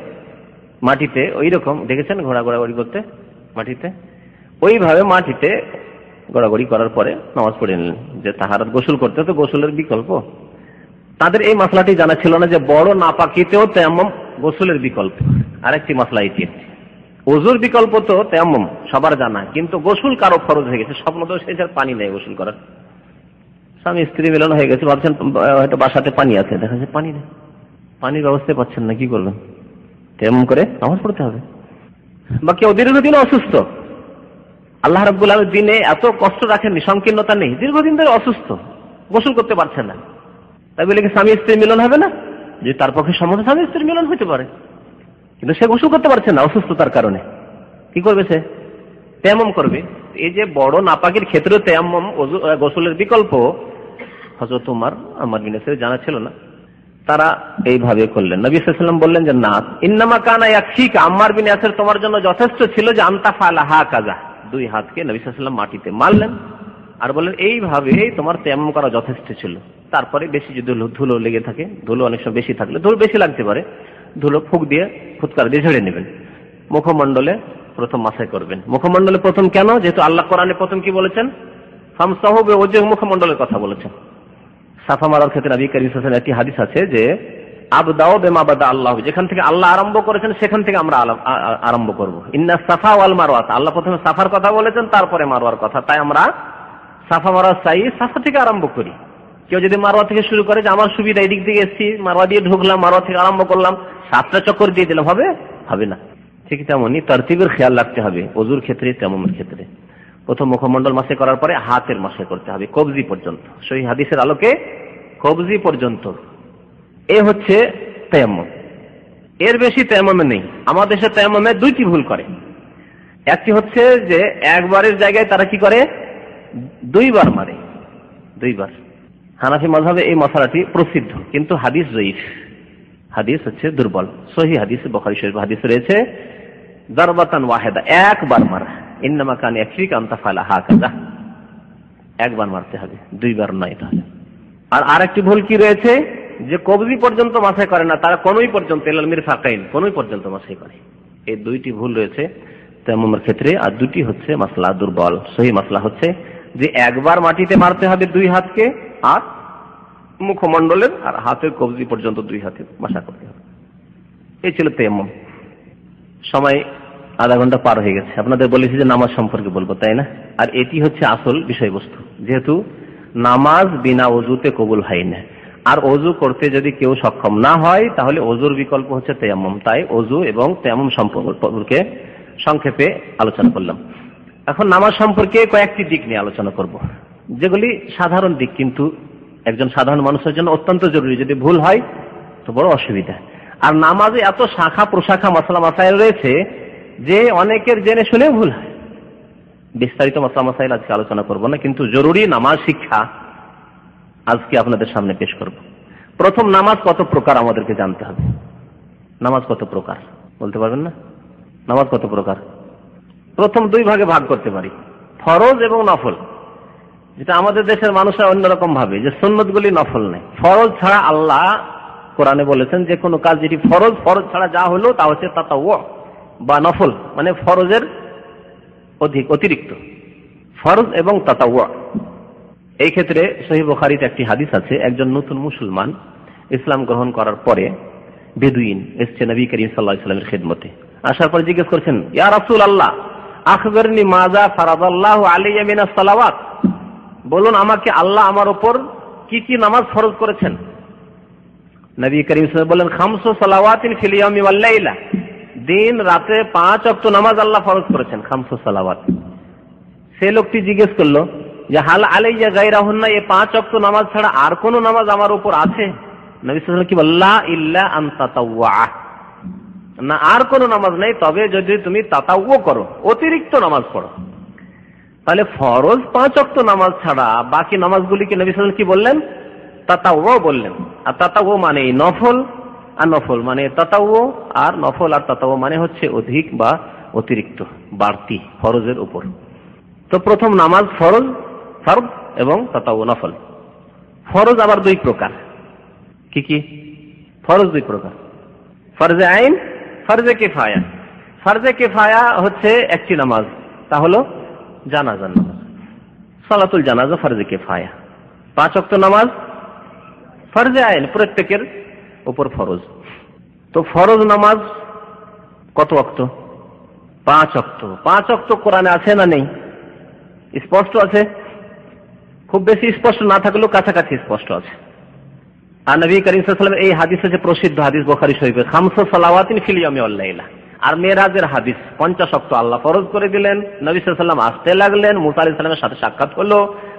মাটিতে, ওই রকম দেখেছেন ঘোড়া গড়াগড়ি করতে মাটিতে, ওইভাবে মাটিতে গড়াগড়ি করার পরে নামাজ পড়ে নিলেন। যে তাহারাত গোসল করতে তো গোসলের বিকল্প, তাদের এই মাসলাটি জানা ছিল না যে বড় নাপাকিতেও তায়াম্মুম গোসলের বিকল্প। আরেকটি মাসলা এটি, ওযুর বিকল্প তো তায়াম্মুম সবার জানা, কিন্তু গোসল কারো ফরজ হয়ে গেছে, স্বপ্নদোষ এসে পানি নেই গোসল করার, স্বামী স্ত্রী মিলন হয়ে গেছে, ভাবছেন হয়তো বাসাতে পানি আছে, দেখা যাচ্ছে পানি নেই, পানির ব্যবস্থা পাচ্ছেন না, কি করবেন? তায়াম্মুম করে নামাজ পড়তে হবে। বা কেউ দীর্ঘদিন অসুস্থ, আল্লাহ রাব্বুল আলামিন দিনে এত কষ্ট রাখেননি, সংকীর্ণতা নেই, দীর্ঘদিন ধরে অসুস্থ, গোসল করতে পারছেন না, তাই বলে কি স্বামী স্ত্রী মিলন হবে না? যে তার পক্ষে সম্মত স্বামী স্ত্রী মিলন হতে পারে, কিন্তু সে গোসল করতে পারছে না অসুস্থতার কারণে, কি করবে? সে তায়াম্মুম করবে। এই যে বড় নাপাকের ক্ষেত্রে তায়াম্মুম গোসলের বিকল্প, হযরত উমর, আম্মার বিন ইয়াসির জানা ছিল না, তারা এইভাবে করলেন। নবী সাল্লাল্লাহু আলাইহি ওয়াসাল্লাম বললেন যে না, ইন্নামা কানা ইয়াকফিকা, আম্মার বিন ইয়াসির তোমার জন্য যথেষ্ট ছিল যে আনতা ফালাহা কাজা, দুই হাতকে নবী সাল্লাল্লাহু আলাইহি ওয়াসাল্লাম মাটিতে মারলেন আর বললেন এইভাবে তোমার তায়াম্মুম করা যথেষ্ট ছিল। তারপরে বেশি যদি ধুলো লেগে থাকে, ধুলো অনেক সময় বেশি থাকলে, ধুলো বেশি লাগতে পারে, ধুলো ফুৎকার দিয়ে ঝেড়ে নেবেন। মুখমণ্ডলে প্রথম মাসাই করবেন। মুখমণ্ডলে প্রথম কেন? যেহেতু আল্লাহ কোরআনে প্রথম কি বলেছেন? ফামসাহু বিওজহি মুখমণ্ডলের কথা বলেছেন। সাফা মারার ক্ষেত্রে নবী করিম সাল্লাল্লাহু আলাইহি ওয়াসাল্লাম একটি হাদিস আছে যে আবদাউ বিমা বাদা আল্লাহ, যেখান থেকে আল্লাহ আরম্ভ করেছেন সেখান থেকে আমরা আরম্ভ করব। ইন্না সাফা ওয়াল মারওয়া, আল্লাহ প্রথমে সাফার কথা বলেছেন, তারপরে মারওয়ার কথা। তাই আমরা সাফা মারওয়া চাই, সাফা থেকে আরম্ভ করি। কেউ যদি মারওয়া থেকে শুরু করে যে আমার সুবিধা এদিক থেকে এসেছি, মারওয়া দিয়ে ঢুকলাম, মারওয়া থেকে আরম্ভ করলাম, 7টা চক্কর দিয়ে দিলাম, হবে না। ঠিক তেমনই তরতিবের খেয়াল রাখতে হবে ওযুর ক্ষেত্রে, তায়াম্মুমের ক্ষেত্রে। প্রথম মুখমণ্ডল মাসে করার পরে হাতের মাসে করতে হবে কবজি পর্যন্ত, সহিহ হাদিসের আলোকে কবজি পর্যন্ত। এ হচ্ছে তায়াম্মুম। এর বেশি তায়াম্মুমে নেই। আমাদের দেশে তায়াম্মুমে 2টি ভুল করে। একটি হচ্ছে যে একবারের জায়গায় তারা কি করে, 2 বার মারে, 2 বার। হানাফি মাযহাবে এই মাসালাটি প্রসিদ্ধ, কিন্তু হাদিস যঈফ, হাদিস হচ্ছে দুর্বল। সহিহ হাদিস বুখারী শরীফ হাদিস রয়েছে দারবাতান ওয়াহিদা, একবার মারা, ইন্নামা কান ইয়াকফিকা আন তাফআলা হাকাযা, একবার মারতে হবে, 2 বার নয়। তাহলে আর আরেকটি ভুল কি রয়েছে, যে কবজি পর্যন্ত মাসাই করে না, তারা কোনই পর্যন্ত, ইলাল মিরফাকাইন, কোনই পর্যন্ত মাসাই করে। এই 2টি ভুল রয়েছে তায়াম্মুমের ক্ষেত্রে। আর 2টি হচ্ছে মাসলা দুর্বল। সহিহ মাসলা হচ্ছে যে একবার মাটিতে মারতে হবে 2 হাতকে, আর মুখমণ্ডলের আর হাতের কবজি পর্যন্ত 2 হাতে মাসা করতে হবে। এই ছিল তায়াম্মুম। সময় আধা ঘন্টা পার হয়ে গেছে। আপনাদের বলেছি যে নামাজ সম্পর্কে বলবো, তাই না? আর এটি হচ্ছে আসল বিষয়বস্তু, যেহেতু নামাজ বিনা ওযুতে কবুল হয় না। আর ওযু করতে যদি কেউ সক্ষম না হয়, তাহলে ওযুর বিকল্প হচ্ছে তায়াম্মুম। তাই ওযু এবং তায়াম্মুম সম্পর্কে সংক্ষেপে আলোচনা করলাম। এখন নামাজ সম্পর্কে কয়েকটি দিক নিয়ে আলোচনা করব, যেগুলি সাধারণ দিক, কিন্তু একজন সাধারণ মানুষের জন্য অত্যন্ত জরুরি। যদি ভুল হয় তো বড় অসুবিধা। আর নামাজে এত শাখা প্রশাখা মাসলা মাসাইল রয়েছে যে অনেকের জেনে শুনে ভুল হয়। বিস্তারিত মাসলা মাসাইল আজকে আলোচনা করব না, কিন্তু জরুরি নামাজ শিক্ষা আজকে আপনাদের সামনে পেশ করব। প্রথম, নামাজ কত প্রকার আমাদেরকে জানতে হবে। নামাজ কত প্রকার বলতে পারবেন না? নামাজ কত প্রকার? প্রথম 2 ভাগে ভাগ করতে পারি, ফরজ এবং নফল। যেটা আমাদের দেশের মানুষরা অন্যরকম ভাবে যে সুন্নতগুলি নফল নেই। ফরজ ছাড়া আল্লাহ কোরআনে বলেছেন যে কোনো কাজ যেটি ফরজ, ফরজ ছাড়া যা হলো তা হচ্ছে তাতাওয়ু বা নফল, মানে ফরজের অতিরিক্ত, ফরজ এবং তাতাওয়ু। এই ক্ষেত্রে সহিহ বুখারীতে একটি হাদিস আছে, একজন নতুন মুসলমান ইসলাম গ্রহণ করার পরে বেদুইন এসছে নবী করিম সাল্লাল্লাহু আলাইহি ওয়াসাল্লামের খিদমতে। আসার পর জিজ্ঞেস করছেন, ইয়া রাসূলুল্লাহ আখবিরনি মাযা ফারাদাল্লাহু আলাইয়া মিনাস সালাওয়াত, বলুন আমাকে আল্লাহ আমার উপর কি কি নামাজ ফরজ করেছেন। নবী করিম সাল্লাল্লাহু আলাইহি ওয়াসাল্লাম বলেন, খামসু সালাওয়াতিন ফিল ইয়ামি ওয়াল লাইলা, দিন রাতে 5 ওয়াক্ত নামাজ আল্লাহ ফরজ করেছেন, খামসু সালাওয়াত। সে লোকটি জিজ্ঞেস করলো যে হাল আলাইয়া গায়রাহুন্না, এই 5 ওয়াক্ত নামাজ ছাড়া আর কোন নামাজ আমার উপর আছে? নবী সাল্লাল্লাহু আলাইহি ওয়াসাল্লাম কি বললেন, ইল্লা আন তাতাওয়া, না আর কোন নামাজ নেই, তবে যদি তুমি তাতাওয়ু করো, অতিরিক্ত নামাজ পড়ো। তাহলে ফরজ 5 ওয়াক্ত নামাজ ছাড়া বাকি নামাজগুলিকে নবী সাল্লাল্লাহু আলাইহি ওয়াসাল্লাম কি বললেন? তাতাওয়ু বললেন। আর তাতাওয়ু মানে নফল, আর নফল মানে তাতাওয়ু, আর নফল আর তাতাওয়ু মানে হচ্ছে অধিক বা অতিরিক্ত, বাড়তি ফরজের উপর। তো প্রথম নামাজ ফরজ, ফরজ এবং তাতাওয়ু নফল। ফরজ আবার 2 প্রকার। কি কি ফরজ? 2 প্রকার, ফরজে আইন, ফরজে কিফায়া। ফরজে কিফায়া হচ্ছে একটি নামাজ, তা হলো জানাজার নামাজ, সালাতুল জানাজা ফরজে কিফায়া। 5 ওয়াক্ত নামাজ ফরজে আইন, প্রত্যেকের উপর ফরজ। তো ফরজ নামাজ কত ওয়াক্ত? 5 ওয়াক্ত। 5 ওয়াক্ত কোরআনে আছে না নেই? স্পষ্ট আছে। খুব বেশি স্পষ্ট না থাকলেও কাছাকাছি স্পষ্ট আছে। আর নবী করিম সাল্লাল্লাহু আলাইহি ওয়াসাল্লাম এই হাদিস হচ্ছে প্রসিদ্ধ হাদিস বুখারী শরীফে, খামসু সালাওয়াতিন ফিল ইয়ামি ওয়াল লাইলা। আর মেরাজের হাদিস, 50 ওয়াক্ত আল্লাহ ফরজ করে দিলেন। নবী সাল্লাল্লাহু আলাইহি ওয়াসাল্লাম আসতে লাগলেন, মুসা আলাইহিস সালামের সাথে সাক্ষাৎ হলো।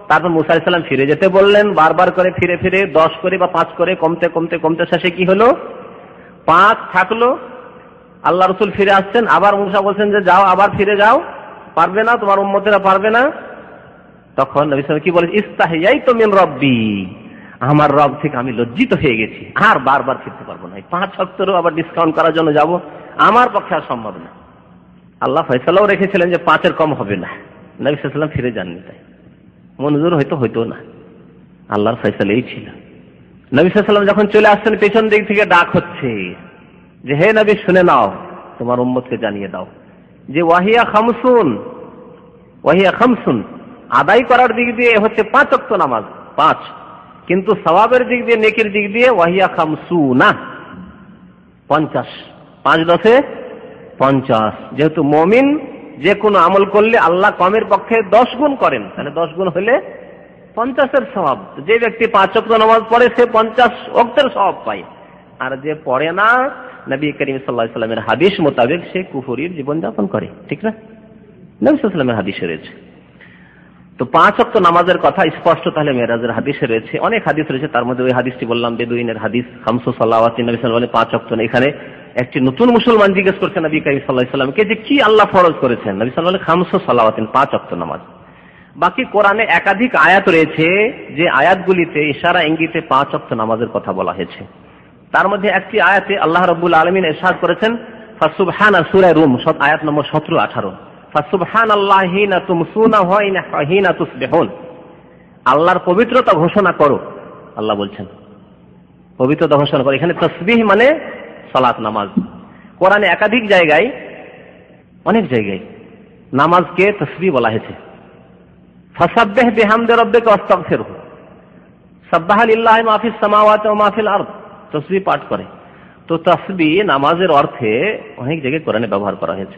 তারপর মুসা আলাইহিস সালাম ফিরে যেতে বললেন, বারবার করে ফিরে ফিরে 10 করে বা 5 করে কমতে কমতে কমতে শেষে কি হলো, 5 থাকলো। আল্লাহ রাসূল ফিরে আসছেন, আবার মুসা বলছেন যে যাও, আবার ফিরে যাও, পারবে না, তোমার উম্মতেরা পারবে না। তখন নবী সাল্লাল্লাহু আলাইহি ওয়াসাল্লাম কি বলেন, ইস্তাহিয়াইতু মিন রাব্বি, আমার রব থেকে আমি লজ্জিত হয়ে গেছি, আর বারবার ফিরতে পারবো না। 5 ওয়াক্তেরও আবার ডিসকাউন্ট করার জন্য যাব, আমার পক্ষে আর সম্ভব না। আল্লাহ ফয়সালাও রেখেছিলেন যে 5-এর কম হবে না। নবী সাল্লাল্লাহু আলাইহি ওয়াসাল্লাম ফিরে যাননি, তাই মঞ্জুর হয়তো না, আল্লাহর ফয়সালা এই ছিল। নবী সাল্লাল্লাহু আলাইহি ওয়াসাল্লাম যখন চলে আসছেন, পেছন দিক থেকে ডাক হচ্ছে যে হে নবী শুনে নাও, তোমার উম্মতকে জানিয়ে দাও যে ওয়াহিয়া খামসুন, আদায় করার দিক দিয়ে হচ্ছে 5 ওয়াক্ত নামাজ, 5, কিন্তু সওয়াবের দিক দিয়ে, নেকির দিক দিয়ে ওয়াহিয়া খামসুনা, 50, 5 10 50। যেহেতু মুমিন যে কোনো আমল করলে আল্লাহ কমের পক্ষে 10 গুণ করেন, তাহলে 10 গুণ হলে 50-এর সওয়াব। যে ব্যক্তি 5 ওয়াক্ত নামাজ পড়ে সে 50 ওয়াক্তের সওয়াব পায়, আর যে পড়ে না, নবী করিম সাল্লাল্লাহু আলাইহি ওয়াসাল্লামের হাদিস মোতাবেক সে কুফরির জীবনযাপন করে। ঠিক না? নবী সাল্লাল্লাহু আলাইহি ওয়াসাল্লামের হাদিসে রয়েছে। তো 5 ওয়াক্ত নামাজের কথা স্পষ্ট তাহলে মেরাজের হাদিসে রয়েছে। অনেক হাদিস রয়েছে, তার মধ্যে ওই হাদিসটি বললাম বেদুইনের হাদিস, খামসু সালাওয়াতিন, নবী সাল্লাল্লাহু আলাইহি ওয়াসাল্লাম 5 ওয়াক্ত। এখানে একটি নতুন মুসলমান জিজ্ঞেস করছেন নবী করিম সাল্লাল্লাহু আলাইহি ওয়াসাল্লামকে যে কি আল্লাহ ফরজ করেছেন। নবী সাল্লাল্লাহু আলাইহি ওয়াসাল্লাম খামসু সালাওয়াতিন, 5 ওয়াক্ত নামাজ। বাকি কোরআনে একাধিক আয়াত রয়েছে যে আয়াতগুলিতে ইশারা ইঙ্গিতে 5 ওয়াক্ত নামাজের কথা বলা হয়েছে। তার মধ্যে একটি আয়াতে আল্লাহ রাব্বুল আলামিন ইরশাদ করেছেন, ফাসুবহানা, সূরা রুম আয়াত নম্বর 17-18, ফাসুবহানাল্লাহি হিনা তুমসুনা ওয়া হিনা তুসবিহুন। আল্লাহর পবিত্রতা ঘোষণা করো, আল্লাহ বলছেন পবিত্রতা ঘোষণা করো। এখানে তাসবিহ মানে সালাত, নামাজ। কোরআনে একাধিক জায়গায়, অনেক জায়গায় নামাজকে তাসবিহ বলা হয়েছে। ফাসাব্বিহ বিহামদি রাব্বিকা ওয়াস্তাগফিরহু, সাব্বাহা লিল্লাহি মা ফিস সামাওয়াতি ওয়া মা ফিল আরদ, তাসবিহ পাঠ করে। তো তাসবিহ নামাজের অর্থে অনেক জায়গায় কোরআনে ব্যবহার করা হয়েছে।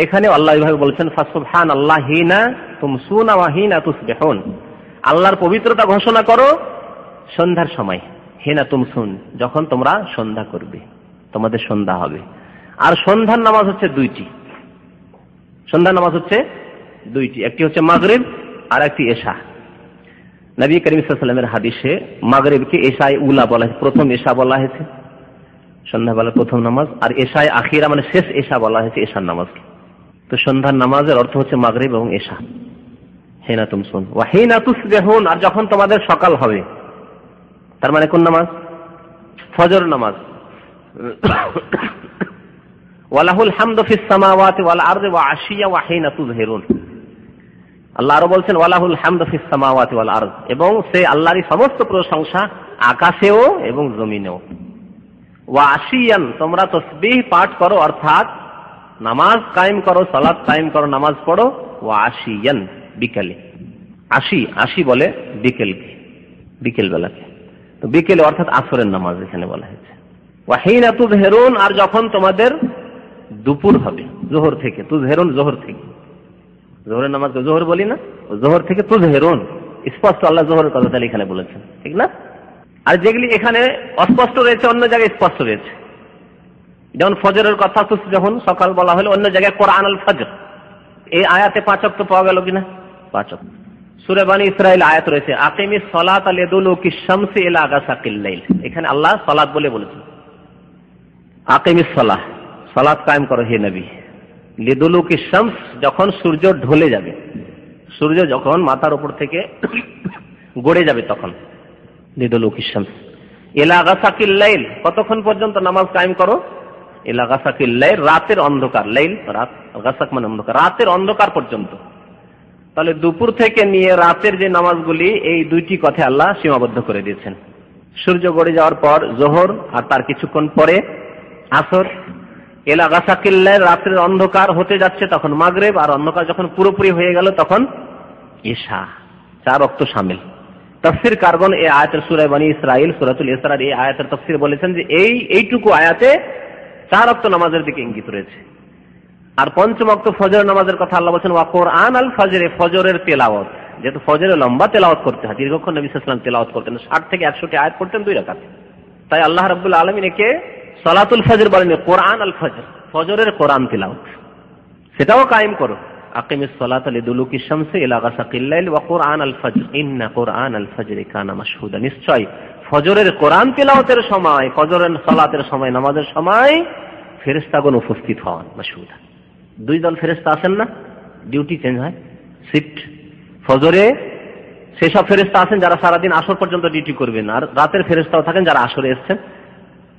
এখানে আল্লাহ এইভাবে বলেছেন, ফাসুবহানাল্লাহি হিনা তুমসুনা ওয়া হিনা তুসবিহুন, আল্লাহর পবিত্রতা ঘোষণা করো সন্ধ্যার সময়, হিনা তুমসুন, যখন তোমরা সন্ধ্যা করবে, তোমাদের সন্ধ্যা হবে। আর সন্ধ্যার নামাজ হচ্ছে 2টি, সন্ধ্যার নামাজ হচ্ছে 2টি, একটি হচ্ছে মাগরিব আর একটি এশা। নবী করিম সাল্লাল্লাহু আলাইহি ওয়াসাল্লামের হাদিসে মাগরিবকে এশায়ে উলা বলা হয়েছে, প্রথম এশা বলা হয়েছে, সন্ধ্যাবেলা প্রথম নামাজ। আর এশায়ে আখিরা মানে শেষ এশা বলা হয়েছে, এশার নামাজকে। তো সন্ধ্যার নামাজের অর্থ হচ্ছে মাগরিব এবং এশা। হিনা তুমসুন ওয়া হিনা তুসবিহুন, আর যখন তোমাদের সকাল হবে। তার মানে কোন নামাজ? ফজর নামাজ। ওয়ালাহুল হামদু ফিস সামাওয়াতি ওয়াল আরদি ওয়া আশিয়া ওয়া হিনা তুযহিরুন। আল্লাহ আরো বলছেন ওয়ালাহুল হামদু ফিস সামাওয়াতি ওয়াল আরদ, এবং সে আল্লাহরই সমস্ত প্রশংসা আকাশেও এবং জমিনেও। ওয়া আশিয়ান, তোমরা তাসবিহ পাঠ করো, অর্থাৎ নামাজ কায়েম করো, সালাত কায়েম করো, নামাজ পড়ো। ওয়া আশিয়ান, বিকেলে। আশি বলে বিকেলকে, বিকেল বেলাকে। তো বিকেলে অর্থাৎ আসরের নামাজ এখানে বলা হয়েছে। ওয়া হিনা তুযহিরুন, আর যখন তোমাদের দুপুর হবে, জোহর থেকে। তুযহিরুন জোহর থেকে, জোহরের নামাজকে জোহর বলি না, জোহর থেকে তুযহিরুন, স্পষ্ট আল্লাহ জোহরের কথা তাহলে এখানে বলেছেন, ঠিক না? আর যেগুলি এখানে অস্পষ্ট রয়েছে অন্য জায়গায় স্পষ্ট রয়েছে, যেমন ফজরের কথা তো যখন সকাল বলা হলো, অন্য জায়গায় কোরআন আল ফজর। এই আয়াতে 5 ওয়াক্ত পাওয়া গেল কিনা? 5 ওয়াক্ত। সূরা বনী ইসরাঈল আয়াত রয়েছে, আকিমিস সালাতা লিদুলুকিশ শামসি ইলা গাসাকিল লাইল। এখানে আল্লাহ সালাত বলে বলেছেন, আকিমিস সালাহ, সালাত কায়েম করো হে নবী, লিদুলুকিশ শামস, যখন সূর্য ঢলে যাবে, সূর্য যখন মাথার উপর থেকে গড়ে যাবে তখন। লিদুলুকিশ শামস ইলা গাসাকিল লাইল, কতক্ষণ পর্যন্ত নামাজ কায়েম করো? ইলা গাসাকিল লাইল, রাতের অন্ধকার। লাইল রাত, গাসাক মানে অন্ধকার, রাতের অন্ধকার পর্যন্ত। তাহলে দুপুর থেকে নিয়ে রাতের যে নামাজগুলি, এই 2টি কথা আল্লাহ সীমাবদ্ধ করে দিয়েছেন। সূর্য গড়ে যাওয়ার পর জোহর, আর তার কিছুক্ষণ পরে আসর। এলা গাসাকিল লাইল, রাতের অন্ধকার হতে যাচ্ছে তখন মাগরিব, আর অন্ধকার যখন পুরোপুরি হয়ে গেল তখন ইশা। 4 ওয়াক্ত শামিল। তাফসীর কারগণ এই আয়াতের সূরা বনী ইসরাঈল সূরাতুল ইসরার এই আয়াতের তাফসীর বলেছেন যে এইটুকু আয়াতে 4 ওয়াক্ত নামাজের দিকে ইঙ্গিত রয়েছে। আর 5ম ওয়াক্ত ফজর নামাজের কথা আল্লাহ বলেছেন, ওয়া কোরআন আল ফজরে, ফজরের তেলাওয়াত। যেহেতু ফজরে লম্বা তেলাওয়াত করতে হয়, দীর্ঘক্ষণ নবী সাল্লাল্লাহু আলাইহি ওয়াসাল্লাম তেলাওয়াত করতেন, 60 থেকে 100টি আয়াত পড়তেন 2 রাকাতে। তাই আল্লাহ রাব্বুল আলামিন একে সালাতুল ফজর বলেন, কোরআন আল ফজর, ফজরের কোরআন তেলাওয়াত, সেটাও কায়েম করো। আকিমিস সালাতা লিদুলুকিশ শামসি ইলা গাসাকিল লাইল ওয়া কোরআন আল ফজর ইন্না কোরআন আল ফজরি কানা মাশহুদা। নিশ্চয় ফজরের কোরআন তেলাওয়াতের সময়, ফজরের সালাতের সময়, নামাজের সময় ফেরেশতাগণ উপস্থিত হন, মাশহুদা। 2 দল ফেরেশতা আসেন না, ডিউটি চেঞ্জ হয়, শিফট। ফজরে সেসব ফেরেশতা আছেন যারা সারাদিন আসর পর্যন্ত ডিউটি করবেন, আর রাতের ফেরেশতাও থাকেন যারা আসরে এসেছেন,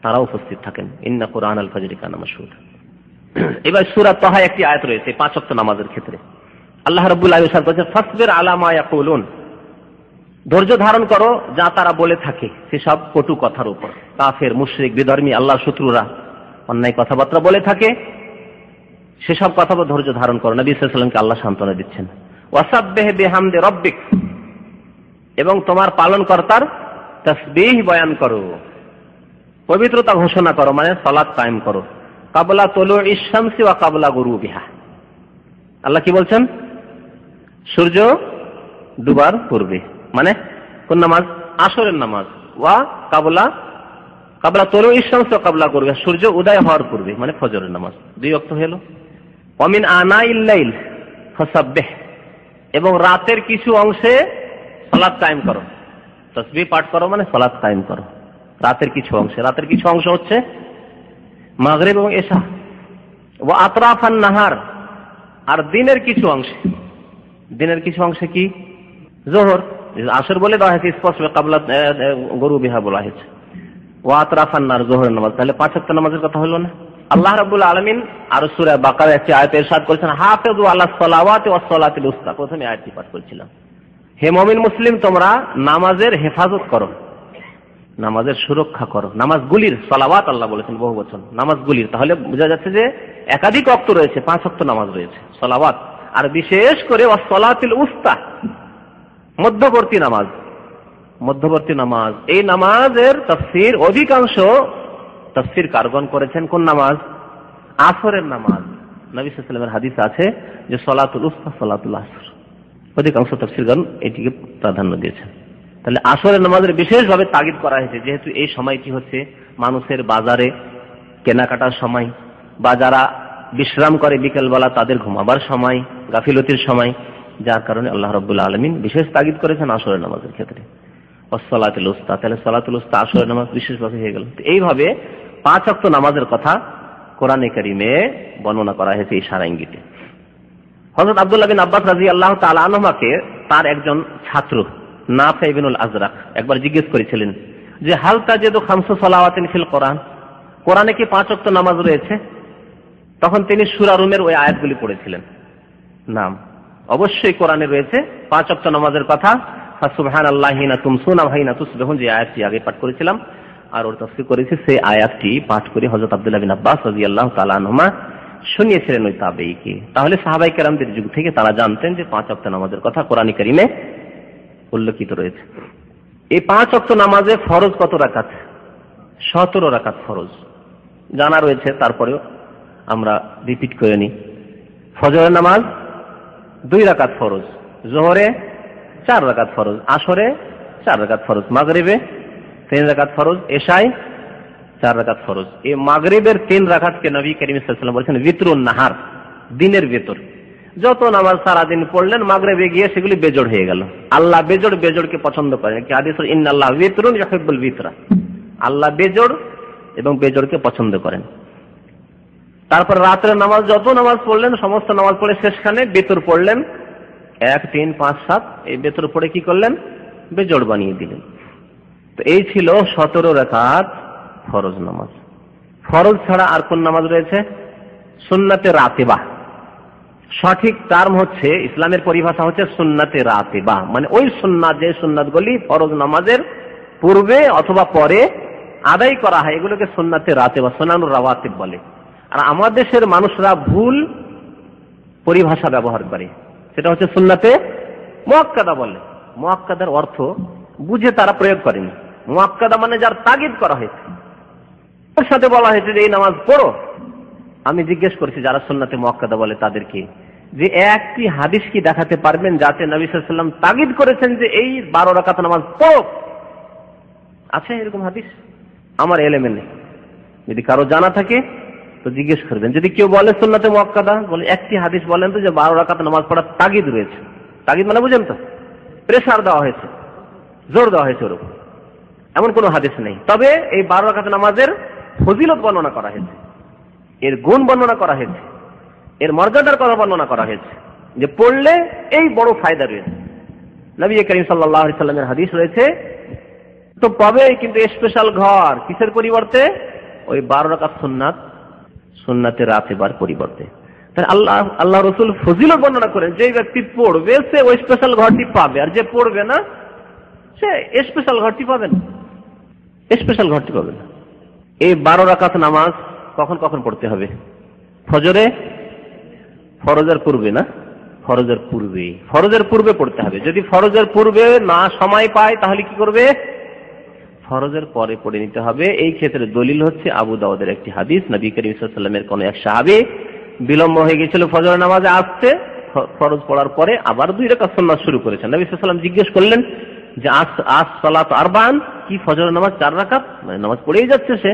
তারাও উপস্থিত থাকেন। ইন্না কোরআন আল ফজরি কানা মাশহুদা। এবার সূরা তাহা একটি আয়াত রয়েছে 5 ওয়াক্ত নামাজের ক্ষেত্রে। আল্লাহ রাব্বুল আলামিন বলেছেন, ফাসবির আলা মা ইয়াকুলুন, ধৈর্য ধারণ করো যা তারা বলে থাকে, সেসব কটু কথার উপর। কাফের, মুশরিক, বিধর্মী, আল্লাহর শত্রুরা অন্যায় কথাবার্তা বলে থাকে, সেসব কথা ধৈর্য ধারণ করো। নবী সাল্লাল্লাহু আলাইহি ওয়াসাল্লামকে আল্লাহ সান্ত্বনা দিচ্ছেন। ওয়াসাব্বিহ বিহামদি রাব্বিক, এবং তোমার পালনকর্তার তাসবিহ বয়ান করো, পবিত্রতা ঘোষণা করো, মানে সালাত কায়েম করো। কাবলা তুলুইশ শামসি ওয়া কাবলা গুরুবিহা। আল্লাহ কি বলছেন? সূর্য ডুবার পূর্বে, মানে কোন নামাজ? আসরের নামাজ। ওয়া কাবলা তুলুইশ শামসি ওয়া কাবলা গুরুবিহা, সূর্য উদয় হওয়ার পূর্বে, মানে ফজরের নামাজ। 2 ওয়াক্ত হলো। ওয়া মিন আনাইল লাইল ফাসাব্বিহ, এবং রাতের কিছু অংশে সালাত কায়েম করো। তাসবিহ পাঠ করো মানে সালাত কায়েম করো রাতের কিছু অংশে। রাতের কিছু অংশ হচ্ছে মাগরিব এবং এশা। ওয়া আতরাফান নাহার, আর দিনের কিছু অংশে। দিনের কিছু অংশে কি? যোহর, আসর বলে দেওয়া হয়েছে স্পষ্ট, কাবলা গুরুবিহা বলা হয়েছে। ওয়া আতরাফান নাহার, যোহরের নামাজ। তাহলে 5 ওয়াক্ত নামাজের কথা হলো না? আল্লাহ রাব্বুল আলামিন আর সূরা বাকারার একটি আয়াতে ইরশাদ করেছেন, হাফিজু আলাস সালাওয়াতি ওয়াস সালাতিল উসতা। প্রথমে আয়াতটি পাঠ করেছিলাম, হে মুমিন মুসলিম, তোমরা নামাজের হেফাজত করো, নামাজের সুরক্ষা করো। নামাজগুলির, সালাওয়াত আল্লাহ বলেছেন বহু বচন, নামাজগুলির। তাহলে বোঝা যাচ্ছে যে একাধিক ওয়াক্ত রয়েছে, 5 ওয়াক্ত নামাজ রয়েছে, সালাওয়াত। আর বিশেষ করে ওয়াস সালাতিল উসতা, মধ্যবর্তী নামাজ। মধ্যবর্তী নামাজ, এই নামাজের তাফসীর অধিকাংশ তাফসীর কারগণ করেছেন কোন নামাজ? আসরের নামাজ। নবী সাল্লাল্লাহু আলাইহি ওয়াসাল্লামের হাদিস আছে যে সালাতুল উসতা সালাতুল আসর। অধিকাংশ তাফসীরগণ এটিকে প্রাধান্য দিয়েছেন। তাহলে আসরের নামাজের বিশেষভাবে তাগিদ করা হয়েছে, যেহেতু এই সময়টি হচ্ছে মানুষের বাজারে কেনাকাটার সময়, বা যারা বিশ্রাম করে বিকেলবেলা তাদের ঘুমাবার সময়, গাফিলতির সময়, যার কারণে আল্লাহ রাব্বুল আলামিন বিশেষ তাগিদ করেছেন আসরের নামাজের ক্ষেত্রে। সালাতুল উসতা, তাহলে সালাতুল উসতা আসরের নামাজ বিশেষভাবে হয়ে গেল। এই ভাবে 5 ওয়াক্ত নামাজের কথা কোরআনে কারীমে বর্ণনা করা হয়েছে ইশারা ইঙ্গিতে। হযরত আব্দুল্লাহ বিন আব্বাস রাদিয়াল্লাহু তাআলা আনহুমাকে তার একজন ছাত্র নাফি ইবনুল আজরাক একবার জিজ্ঞেস করেছিলেন যে, হাল তাজিদু খামসু সালাওয়াতিন ফিল কোরআন, কোরআনে কি 5 ওয়াক্ত নামাজ রয়েছে? তখন তিনি সূরা রুমের ওই আয়াতগুলি পড়েছিলেন। নাম, অবশ্যই কোরআনে রয়েছে 5 ওয়াক্ত নামাজের কথা। সুবহানাল্লাহি হিনা তুমসুনা ওয়া হিনা তুসবিহুন, যে আয়াতটি আগে পাঠ করেছিলাম আর ওর তাফসীর করেছি, সেই আয়াতটি পাঠ করে হযরত আব্দুল্লাহ বিন আব্বাস রাদিয়াল্লাহু তাআলা আনহুমা শুনিয়েছিলেন ওই তাবেঈকে। তাহলে সাহাবায়ে কেরামদের যুগ থেকে তারা জানতেন যে 5 ওয়াক্ত নামাজের কথা কোরআনে কারীমে উল্লেখিত রয়েছে। এই 5 ওয়াক্ত নামাজে ফরজ কত রাকাত? 17 রাকাত ফরজ জানা রয়েছে, তারপরেও আমরা রিপিট করে নিই। ফজরের নামাজ 2 রাকাত ফরজ, যোহরে 4 রাকাত ফরজ, আসরে 4 রাকাত ফরজ, মাগরিবে 3 রাকাত ফরজ, এশায় 4 রাকাত ফরজ। এই মাগরিবের 3 রাকাতকে নবী করিম সাল্লাল্লাহু আলাইহি ওয়াসাল্লাম বলেছেন বিতরুন নাহার, দিনের ভেতর। যত নামাজ সারাদিন পড়লেন, মাগরিবে গিয়ে সেগুলি বেজোড় হয়ে গেল। আল্লাহ বেজোড়কে পছন্দ করেন, কি হাদিস ইন্নাল্লাহ বিতরুন ইউহিব্বুল বিতরা, আল্লাহ বেজোড় এবং বেজোড়কে পছন্দ করেন। তারপর রাতের নামাজ, যত নামাজ পড়লেন সমস্ত নামাজ পড়ে শেষখানে বেতর পড়লেন, 1, 3, 5, 7, এই বেতর পড়ে কি করলেন? বেজোড় বানিয়ে দিলেন। তো এই ছিল 17 রাকাত ফরজ নামাজ। ফরজ ছাড়া আর কোন নামাজ রয়েছে? সুন্নাতে রাতিবা। সঠিক টার্ম হচ্ছে, ইসলামের পরিভাষা হচ্ছে সুন্নাতে রাতিবা, মানে ওই সুন্নাত, যে সুন্নাতগুলি ফরজ নামাজের পূর্বে অথবা পরে আদায় করা হয়, এগুলোকে সুন্নাতে রাতিবা, সুনানুর রাওয়াতিব বলে। আর আমাদের দেশের মানুষরা ভুল পরিভাষা ব্যবহার করে, সেটা হচ্ছে সুন্নাতে মুআক্কাদা বলে। মুআক্কাদার অর্থ বুঝে তারা প্রয়োগ করেনি। মুআক্কাদা মানে যার তাগিদ করা হয়েছে, ওর সাথে বলা হয়েছে যে এই নামাজ পড়ো। আমি জিজ্ঞেস করছি যারা সুন্নাতে মুআক্কাদা বলে তাদেরকে, যে একটি হাদিস কি দেখাতে পারবেন যাতে নবী সাল্লাল্লাহু আলাইহি ওয়াসাল্লাম তাগিদ করেছেন যে এই 12 রাকাত নামাজ পড়ো? আছে এরকম হাদিস? আমার এলেমে নেই। যদি কারো জানা থাকে তো জিজ্ঞেস করবেন। যদি কেউ বলে সুন্নাতে মুআক্কাদা, বলে একটি হাদিস বলেন তো যে 12 রাকাত নামাজ পড়ার তাগিদ রয়েছে। তাগিদ মানে বুঝেন তো, প্রেসার দেওয়া হয়েছে, জোর দেওয়া হয়েছে, ওরকম এমন কোন হাদিস নেই। তবে এই 12 রাকাত নামাজের ফজিলত বর্ণনা করা হয়েছে, এর গুণ বর্ণনা করা হয়েছে, এর মর্যাদার কথা বর্ণনা করা হয়েছে, যে পড়লে এই বড় ফায়দা রয়েছে। নবী করিম সাল্লাল্লাহু আলাইহি ওয়াসাল্লামের হাদিস রয়েছে। তো পাবে কিন্তু স্পেশাল ঘর কিসের পরিবর্তে? ওই 12 রাকাত সুন্নাতে রাতিবার পরিবর্তে। তাহলে আল্লাহ রাসূল ফজিলত বর্ণনা করেন, যে ব্যক্তি পড়বে সে ওই স্পেশাল ঘরটি পাবে, আর যে পড়বে না সে স্পেশাল ঘরটি পাবে না, স্পেশাল ঘরটি পাবে না। এই 12 রাকাত নামাজ কখন কখন পড়তে হবে? ফজরে, ফরজের পূর্বে না, ফরজের পূর্বে, ফরজের পূর্বে পড়তে হবে। যদি ফরজের পূর্বে না সময় পায় তাহলে কি করবে? ফরজের পরে পড়ে নিতে হবে। এই ক্ষেত্রে দলিল হচ্ছে আবু দাউদের একটি হাদিস, নবী করিম সাল্লাল্লাহু আলাইহি ওয়াসাল্লামের কোন এক সাহাবী বিলম্ব হয়ে গিয়েছিল ফজর নামাজে আসতে, ফরজ পড়ার পরে আবার 2 রাকাত সুন্নাত শুরু করেছেন। নবী সাল্লাল্লাহু আলাইহি ওয়াসাল্লাম জিজ্ঞেস করলেন যে আস সালাত আরবান, কি ফজর নামাজ 4 রাকাত, মানে নামাজ পড়েই যাচ্ছে সে?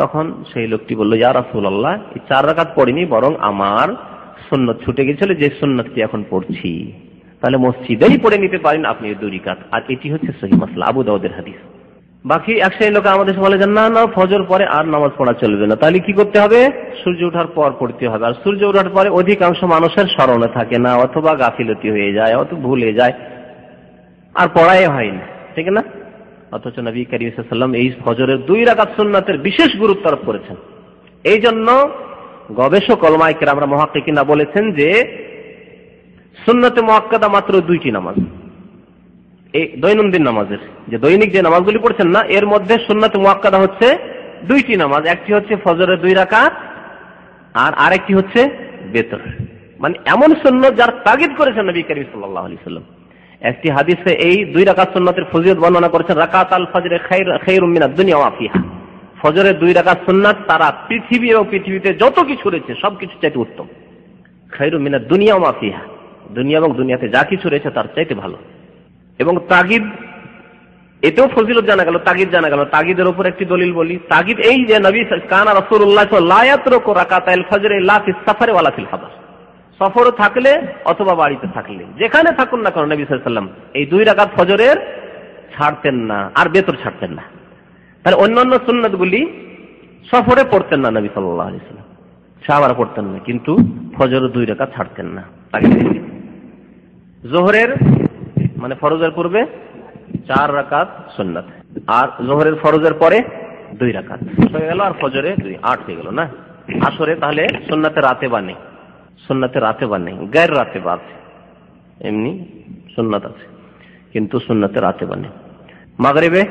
তখন সেই লোকটি বলল, ইয়া রাসূলুল্লাহ, এই 4 রাকাত পড়িনি, বরং আমার সুন্নাত ছুটে গেছিল, যে সুন্নাতটি এখন পড়ছি। তাহলে মসজিদেই পড়ে নিতে পারেন আপনি 2 রাকাত। আর এটি হচ্ছে সহিহ মাসলা, আবু দাউদের হাদিস। বাকি এক শ্রেণীর লোক আমাদের বলে যে না না, ফজর পরে আর নামাজ পড়া চলবে না। তাহলে কি করতে হবে? সূর্য ওঠার পর পড়তে হবে। আর সূর্য ওঠার পরে অধিকাংশ মানুষের স্মরণে থাকে না, অথবা গাফিলতি হয়ে যায়, অথবা ভুলে যায়, আর পড়াই হয় না, ঠিক না? অথচ নবী করিম সাল্লাল্লাহু আলাইহি ওয়াসাল্লাম এই ফজরের 2 রাকাত সুন্নাতের বিশেষ গুরুত্ব আরোপ করেছেন। এই জন্য গবেষক উলামায়ে কেরামরা, মুহাক্কিকিনরা বলেছেন যে সুন্নতে মুআক্কাদা মাত্র 2টি নামাজ। এই দৈনন্দিন নামাজের, যে দৈনিক যে নামাজগুলি পড়ছেন না, এর মধ্যে সুন্নতে মুআক্কাদা হচ্ছে 2টি নামাজ। একটি হচ্ছে ফজরের 2 রাকাত, আর আরেকটি হচ্ছে বেতর, মানে এমন সুন্নত যার তাগিদ করেছেন নবী করিম সাল্লাল্লাহু আলাইহি ওয়াসাল্লাম। একটি হাদিসে এই 2 রাকাত সুন্নাতের ফজিলত বর্ণনা করেছেন, রাকাত আল ফজরে খায়রুম মিনাদ দুনিয়া ওয়া ফিহা। ফজরের 2 রাকাত সুন্নাত তারা পৃথিবী এবং পৃথিবীতে যত কিছু রয়েছে সবকিছু চাইতে উত্তম। খায়রুম মিনাদ দুনিয়া ওয়া ফিহা, দুনিয়া এবং দুনিয়াতে যা কিছু রয়েছে তার চাইতে ভালো। এবং তাগিদ, এতেও ফজিলত জানা গেল, তাগিদ জানা গেল। তাগিদের উপর একটি দলিল বলি। তাগিদ এই যে নবী কানা রাসূলুল্লাহ সাল্লাল্লাহু আলাইহি ওয়াসাল্লাম লা ইয়াতরুকু রাকাতাল ফজর লা ফিস সাফারি ওয়ালা ফিল হাদার, সফরে থাকলে অথবা বাড়িতে থাকলে, যেখানে থাকুন না কেন নবী সাল্লাল্লাহু আলাইহি ওয়াসাল্লাম এই 2 রাকাত ফজরের ছাড়তেন না, আর বেতর ছাড়তেন না। তাহলে অন্যান্য সুন্নাতগুলি সফরে পড়তেন না নবী সাল্লাল্লাহু আলাইহি ওয়াসাল্লাম, সাহাবারা পড়তেন না, কিন্তু ফজরের 2 রাকাত ছাড়তেন না। যোহরের মানে ফরজের পূর্বে 4 রাকাত সুন্নাত, আর যোহরের ফরজের পরে 2 রাকাত হয়ে গেল, আর ফজরে 2, 8 হয়ে গেল না? আসরে তাহলে সুন্নাতে রাতেবা নেই, সুন্নাতে রাতেবা নেই, গায়ের রাতেবা আছে, এমনি সুন্নাত আছে কিন্তু সুন্নাতে রাতেবা নেই। মাগরিবে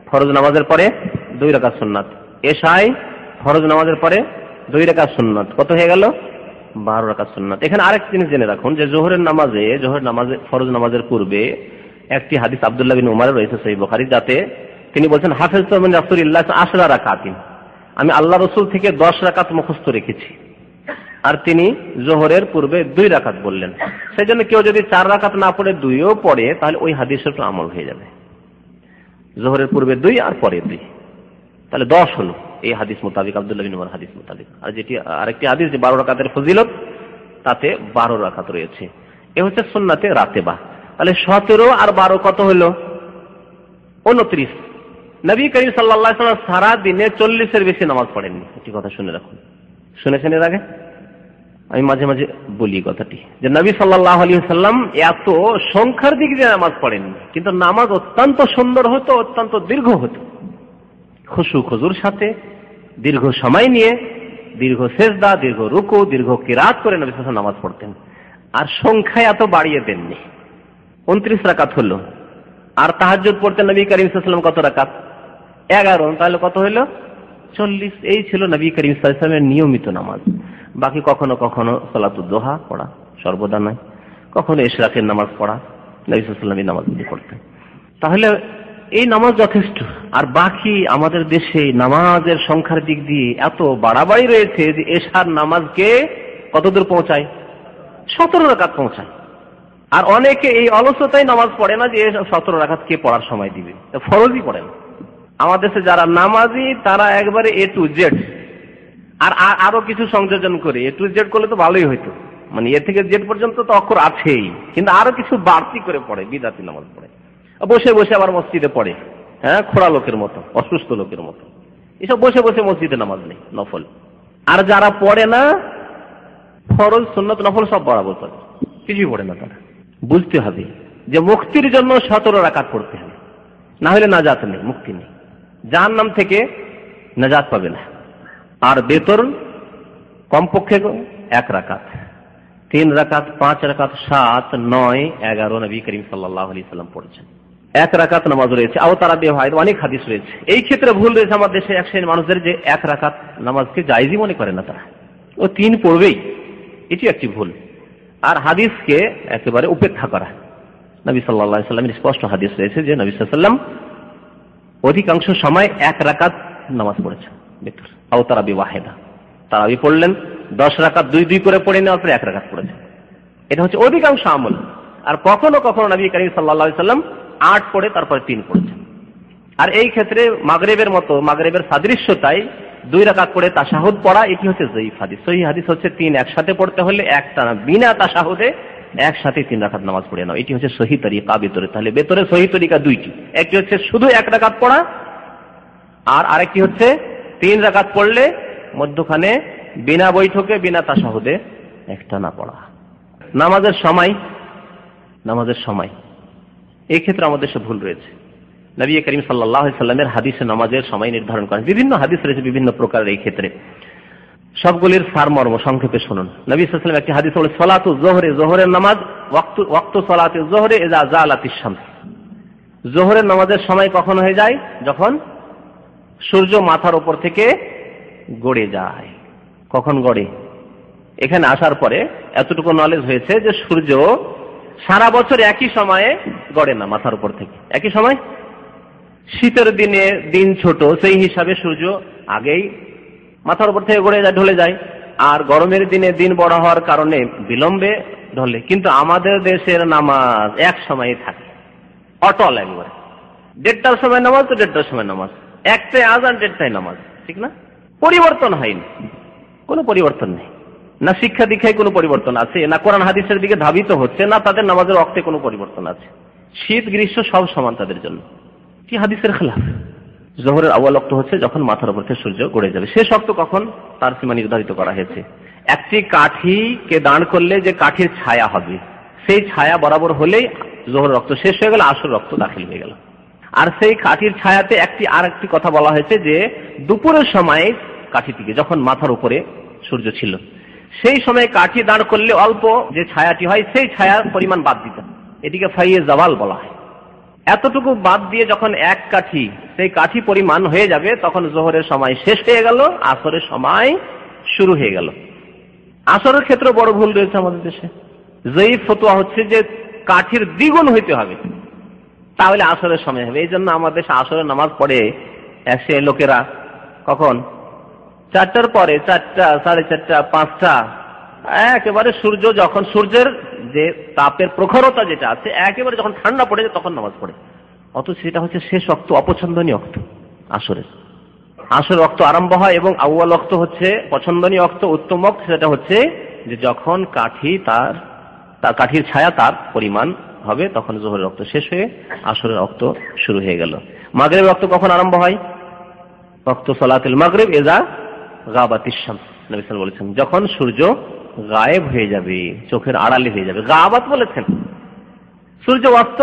ফরজ নামাজের পরে 2 রাকাত সুন্নাত, এশায় ফরজ নামাজের পরে 2 রাকাত সুন্নাত, কত হয়ে গেল? 12 রাকাত সুন্নাত। এখানে আরেক জিনিস জেনে রাখুন যে জোহর নামাজে ফরজ নামাজের পূর্বে একটি হাদিস আব্দুল্লাহ বিন উমর রয়েছে সহিহ বুখারী, যাতে তিনি বলেছেন, হাফিজতু মিন রাসূলিল্লাহ 10 রাকাতিন, আমি আল্লাহ রাসূল থেকে 10 রাকাত মুখস্থ রেখেছি। আর তিনি জোহরের পূর্বে 2 রাকাত বললেন। সেজন্য কেউ যদি 4 রাকাত না পড়ে 2ও পড়ে, তাহলে ওই হাদিসের উপর আমল হয়ে যাবে। জোহরের পূর্বে 2 আর পরে 2, তাহলে 10 হলো এই হাদিস মোতাবেক, আব্দুল্লাহ বিন উমর হাদিস মোতাবেক। আর যেটি আরেকটি হাদিস যে 12 রাকাতের ফজিলত, তাতে 12 রাকাত রয়েছে। এ হচ্ছে সুন্নাতে রাতেবা। তাহলে 17 আর 12 কত হলো? 29। নবী করিম সাল্লাল্লাহু আলাইহি ওয়াসাল্লাম সারা দিনে 40-এর বেশি নামাজ পড়েননি। একটি কথা শুনে রাখুন, শুনেছেন এর আগে? আমি মাঝে মাঝে বলি কথাটি, যে নবী সাল্লাল্লাহু আলাইহি ওয়াসাল্লাম এত সংখ্যার দিক দিয়ে নামাজ পড়েননি, কিন্তু নামাজ অত্যন্ত সুন্দর হতো, অত্যন্ত দীর্ঘ হতো, খুশু খুজুর সাথে, দীর্ঘ সময় নিয়ে, দীর্ঘ সেজদা, দীর্ঘ রুকু, দীর্ঘ কিরাত করে নবী সাল্লাল্লাহু আলাইহি ওয়াসাল্লাম নামাজ পড়তেন। আর সংখ্যায় এত বাড়িয়ে দেননি। 29 রাকাত হলো। আর তাহাজ্জুদ পড়তেন নবী করিম সাল্লাল্লাহু আলাইহি ওয়াসাল্লাম কত রাকাত? 11। তাহলে কত হলো? 40। এই ছিল নবী করিম সাল্লাল্লাহু আলাইহি ওয়াসাল্লামের নিয়মিত নামাজ। বাকি কখনো কখনো সালাতুদ দুহা পড়া, সর্বদা নয়, কখনো ইশরাকের নামাজ পড়া, নবী সাল্লাল্লাহু আলাইহি ওয়াসাল্লাম এই নামাজগুলি পড়তেন। তাহলে এই নামাজ যথেষ্ট। আর বাকি আমাদের দেশে নামাজের সংখ্যার দিক দিয়ে এত বাড়াবাড়ি রয়েছে যে এশার নামাজকে কতদূর পৌঁছায়? 17 রাকাত পৌঁছায়। আর অনেকে এই অলসতায় নামাজ পড়ে না যে 17 রাকাত কে পড়ার সময় দিবে, ফরজই পড়ে না। আমাদের দেশে যারা নামাজি তারা একবারে A to Z, আর আরো কিছু সংযোজন করে। A to Z করলে তো ভালোই হইতো, মানে এ থেকে জেড পর্যন্ত তো অক্ষর আছেই, কিন্তু আরো কিছু বাড়তি করে পড়ে, বিদাতি নামাজ পড়ে, বসে বসে আবার মসজিদে পড়ে, হ্যাঁ, খোড়া লোকের মতো, অসুস্থ লোকের মতো। এসব বসে বসে মসজিদে নামাজ নেই, নফল। আর যারা পড়ে না, ফরজ সুন্নত নফল সব বরাবর পড়ে, কিছুই পড়ে না। তারা বুঝতে হবে যে মুক্তির জন্য 17 রাকাত পড়তে হবে, না হলে নাজাত নেই, মুক্তি নেই, জাহান্নাম থেকে নাজাত পাবে না। আর বেতর কমপক্ষে 1 রাকাত, 3 রাকাত, 5 রাকাত, 7, 9, 11 নবী করিম সাল্লাল্লাহু আলাইহি ওয়াসাল্লাম পড়েছেন। 1 রাকাত নামাজ রয়েছে, আও তারা বেহায়, অনেক হাদিস রয়েছে। এই ক্ষেত্রে ভুল রয়েছে আমার দেশে এক শ্রেণীর মানুষদের, যে 1 রাকাত নামাজকে জায়েজই মনে করে না, তারা ও 3 পড়বেই, এটি একটি ভুল। আর হাদিসকে একেবারে উপেক্ষা করা। নবী সাল্লাল্লাহু আলাইহি ওয়াসাল্লামের স্পষ্ট হাদিস রয়েছে যে নবী সাল্লাল্লাহু আলাইহি ওয়াসাল্লাম অধিকাংশ সময় 1 রাকাত নামাজ পড়েছেন বিতর আও তারাবি ওয়াহিদা। তারাবি পড়লেন 10 রাকাত 2 করে পড়ে নেওয়ার পরে 1 রাকাত পড়েছেন। এটা হচ্ছে অধিকাংশ আমল। আর কখনো কখনো নবী করিম সাল্লাল্লাহু আলাইহি ওয়াসাল্লাম 8 পড়ে তারপরে 3 পড়েছেন। আর এই ক্ষেত্রে মাগরিবের মতো, মাগরিবের সাদৃশ্যতাই 2 রাকাত পড়ে তাশাহুদ পড়া, এটি হচ্ছে যঈফ হাদিস। সহিহ হাদিস হচ্ছে 3 একসাথে পড়তে হলে একটা না, বিনা তাশাহুদে একসাথে 3 রাকাত নামাজ পড়ে নাও, এটি হচ্ছে সহিহ তরিকা বেতরে। তাহলে বেতরে সহিহ তরিকা দুইটি, একটি হচ্ছে শুধু 1 রাকাত পড়া, আর আরেকটি হচ্ছে 3 রাকাত পড়লে মধ্যখানে বিনা বৈঠকে বিনা তাশাহুদে একটা না পড়া। নামাজের সময় এই ক্ষেত্রে আমাদের সব ভুল রয়েছে। নবী করিম সাল্লাল্লাহু আলাইহি ওয়াসাল্লামের হাদিসে নামাজের সময় নির্ধারণ করেন, বিভিন্ন হাদিস রয়েছে বিভিন্ন প্রকারের। এই ক্ষেত্রে সবগুলির সারমর্ম সংক্ষেপে শুনুন। নবী সাল্লাল্লাহু আলাইহি ওয়াসাল্লাম একটি হাদিস বলে, সালাতু যুহরি, যুহরের নামাজ, ওয়াক্তু সালাতি যুহরি ইযা জালাতিশ শামস। যুহরের নামাজের সময় কখন হয়ে যায়? যখন সূর্য মাথার উপর থেকে গড়ে যায়। কখন গড়ে? এখানে আসার পরে এতটুকু নলেজ হয়েছে যে সূর্য সারা বছর একই সময়ে গড়ে না মাথার উপর থেকে। একই সময়, শীতের দিনে দিন ছোট, সেই হিসাবে সূর্য আগেই মাথার উপর থেকে গড়ে যায়, ঢলে যায়। আর গরমের দিনে দিন বড় হওয়ার কারণে বিলম্বে ঢলে। কিন্তু আমাদের দেশের নামাজ এক সময়ে থাকে, অটল একবারে। 1:30টার সময় নামাজ তো 1:30টার সময় নামাজ, 1টায় আজান 1:30টায় নামাজ, ঠিক না? পরিবর্তন হয়নি, কোনো পরিবর্তন নেই। না শিক্ষা দীক্ষায় কোনো পরিবর্তন আছে, না কোরআন হাদিসের দিকে ধাবিত হচ্ছে, না তাদের নামাজের ওয়াক্তে কোনো পরিবর্তন আছে। শীত গ্রীষ্ম সব সমান তাদের জন্য। কি হাদিসের খেলাফ। জোহরের আউয়াল ওয়াক্ত হচ্ছে যখন মাথার উপর থেকে সূর্য গড়ে যাবে। শেষ ওয়াক্ত কখন? তার সীমা নির্ধারিত করা হয়েছে। একটি কাঠিকে দাঁড় করলে যে কাঠির ছায়া হবে, সেই ছায়া বরাবর হলেই জোহরের ওয়াক্ত শেষ হয়ে গেল, আসর ওয়াক্ত দাখিল হয়ে গেল। আর সেই কাঠির ছায়াতে আরেকটি কথা বলা হয়েছে যে দুপুরের সময় কাঠিটিকে, যখন মাথার উপরে সূর্য ছিল, সেই সময় কাঠি দাঁড় করলে অল্প যে ছায়াটি হয় সেই ছায়ার পরিমাণ বাদ দিতে, এটিকে ফাইয়ে জাওয়াল বলা হয়। এতটুকু বাদ দিয়ে যখন এক কাঠি, সেই কাঠি পরিমাণ হয়ে যাবে, তখন জোহরের সময় শেষ হয়ে গেল, আসরের সময় শুরু হয়ে গেল। আসরের ক্ষেত্রে বড় ভুল রয়েছে আমাদের দেশে। যঈফ ফতোয়া হচ্ছে যে কাঠির দ্বিগুণ হইতে হবে, তাহলে আসরের সময় হবে। এই জন্য আমাদের দেশে আসরের নামাজ পড়ে এসে লোকেরা কখন? 4টার পরে, 4টা, 4:30, 5টা, একেবারে সূর্য যখন, সূর্যের যে তাপের প্রখরতা যেটা আছে, একেবারে যখন ঠান্ডা পড়ে যায় তখন নামাজ পড়ে। অথচ সেটা হচ্ছে শেষ ওয়াক্ত, অপছন্দনীয় ওয়াক্ত আসরের। আসর ওয়াক্ত আরম্ভ হয় এবং আউয়াল ওয়াক্ত হচ্ছে পছন্দনীয় ওয়াক্ত, উত্তম ওয়াক্ত। সেটা হচ্ছে যে যখন কাঠি তার কাঠির ছায়া তার পরিমাণ হবে, তখন জোহরের ওয়াক্ত শেষ হয়ে আসরের ওয়াক্ত শুরু হয়ে গেল। মাগরিবের ওয়াক্ত কখন আরম্ভ হয়? ওয়াক্ত সালাতুল মাগরিব ইযা গাবাতিশ শামস। নবী সাল্লাল্লাহু আলাইহি ওয়াসাল্লাম বলেছেন যখন সূর্য গায়েব হয়ে যাবে, চোখের আড়ালে হয়ে যাবে। গাবাত বলেছেন। সূর্য অস্ত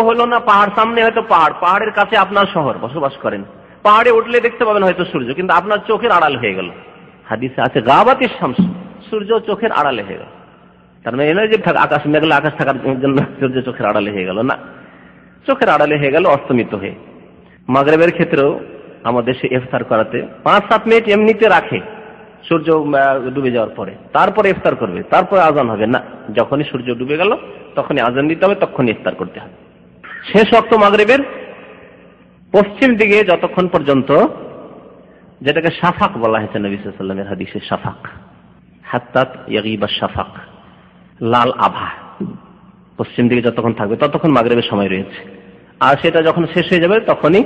হলো না, পাহাড় সামনে, হয়তো পাহাড়ের কাছে আপনার শহর বসবাস করেন, পাহাড়ে উঠলে দেখতে পাবেন হয়তো সূর্য, কিন্তু আপনার চোখের আড়াল হয়ে গেল। হাদিসে আছে গাবাতিশ শামস, সূর্য চোখের আড়ালে হয়ে গেল। তার মানে নয় যে আকাশ মেঘলা আকাশ থাকার জন্য সূর্য চোখের আড়ালে হয়ে গেল, না, চোখের আড়ালে হয়ে গেল অস্তমিত হয়ে। মাগরিবের ক্ষেত্রেও আমাদের দেশে ইফতার করাতে 5-7 মিনিট এমনিতে রাখে সূর্য ডুবে যাওয়ার পরে, তারপরে ইফতার করবে, তারপরে আজান হবে না। যখনই সূর্য ডুবে গেল তখনই আজান দিতে হবে, তখনই ইফতার করতে হবে। শেষ ওয়াক্ত মাগরিবের পশ্চিম দিকে যতক্ষণ পর্যন্ত, যেটাকে শাফাক বলা হয়েছে নবী সাল্লাল্লাহু আলাইহি ওয়াসাল্লামের হাদিসে, শাফাক, হাত্তাত ইয়াগিবা শাফাক, লাল আভা পশ্চিম দিকে যতক্ষণ থাকবে ততক্ষণ মাগরিবের সময় রয়েছে। আর সেটা যখন শেষ হয়ে যাবে তখনই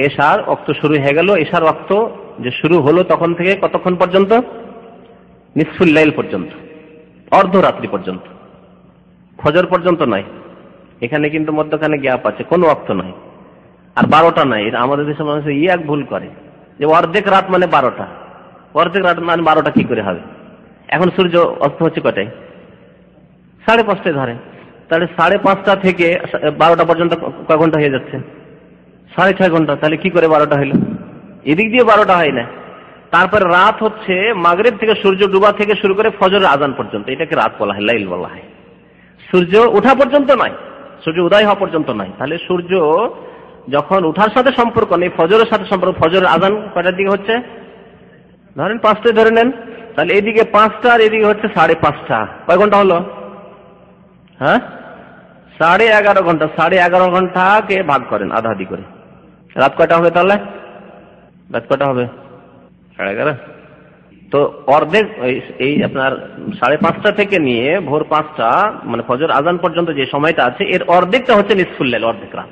এশার ওয়াক্ত শুরু হয়ে গেল। এশার ওয়াক্ত যে শুরু হলো তখন থেকে কতক্ষণ পর্যন্ত? নিসফুল লাইল পর্যন্ত, অর্ধরাত্রি পর্যন্ত, ফজর পর্যন্ত নয়। এখানে কিন্তু মধ্যখানে গ্যাপ আছে, কোনো ওয়াক্ত নয়। আর 12টা নাই। এটা আমাদের দেশের মানুষ এক ভুল করে যে অর্ধেক রাত মানে 12টা, অর্ধেক রাত মানে 12টা কি করে হবে? এখন সূর্য অস্ত হচ্ছে কটায়? 5:30 ধরে, তাহলে 5:30 থেকে 12টা পর্যন্ত কয় ঘন্টা হয়ে যাচ্ছে? 6.5 ঘন্টা। তাহলে কি করে 12টা হইল? এদিক দিয়ে 12টা হয় না। তারপরে রাত হচ্ছে মাগরিব থেকে সূর্য ডুবা থেকে শুরু করে ফজরের আজান পর্যন্ত, এটাকে রাত বলা হয়, লাইল বলা হয়। সূর্য ওঠা পর্যন্ত নয়, সূর্য উদয় হওয়া পর্যন্ত নয়। তাহলে সূর্য যখন উঠার সাথে সম্পর্ক নেই, ফজরের সাথে সম্পর্ক। ফজরের আজান কয়টার দিকে হচ্ছে? ধরেন 5টায় ধরে নেন, তাহলে এদিকে 5টা আর এদিকে হচ্ছে 5:30, কয় ঘন্টা হলো? হ্যাঁ, 11.5 ঘন্টা। 11.5 ঘন্টাকে ভাগ করেন আধা আধি করে, রাত কয়টা হবে তাহলে? রাত কয়টা হবে? 11:30। তো অর্ধেক এই আপনার 5:30 থেকে নিয়ে ভোর 5টা মানে ফজর আজান পর্যন্ত যে সময়টা আছে এর অর্ধেকটা হচ্ছে নিসফুল লাইল, অর্ধেক রাত।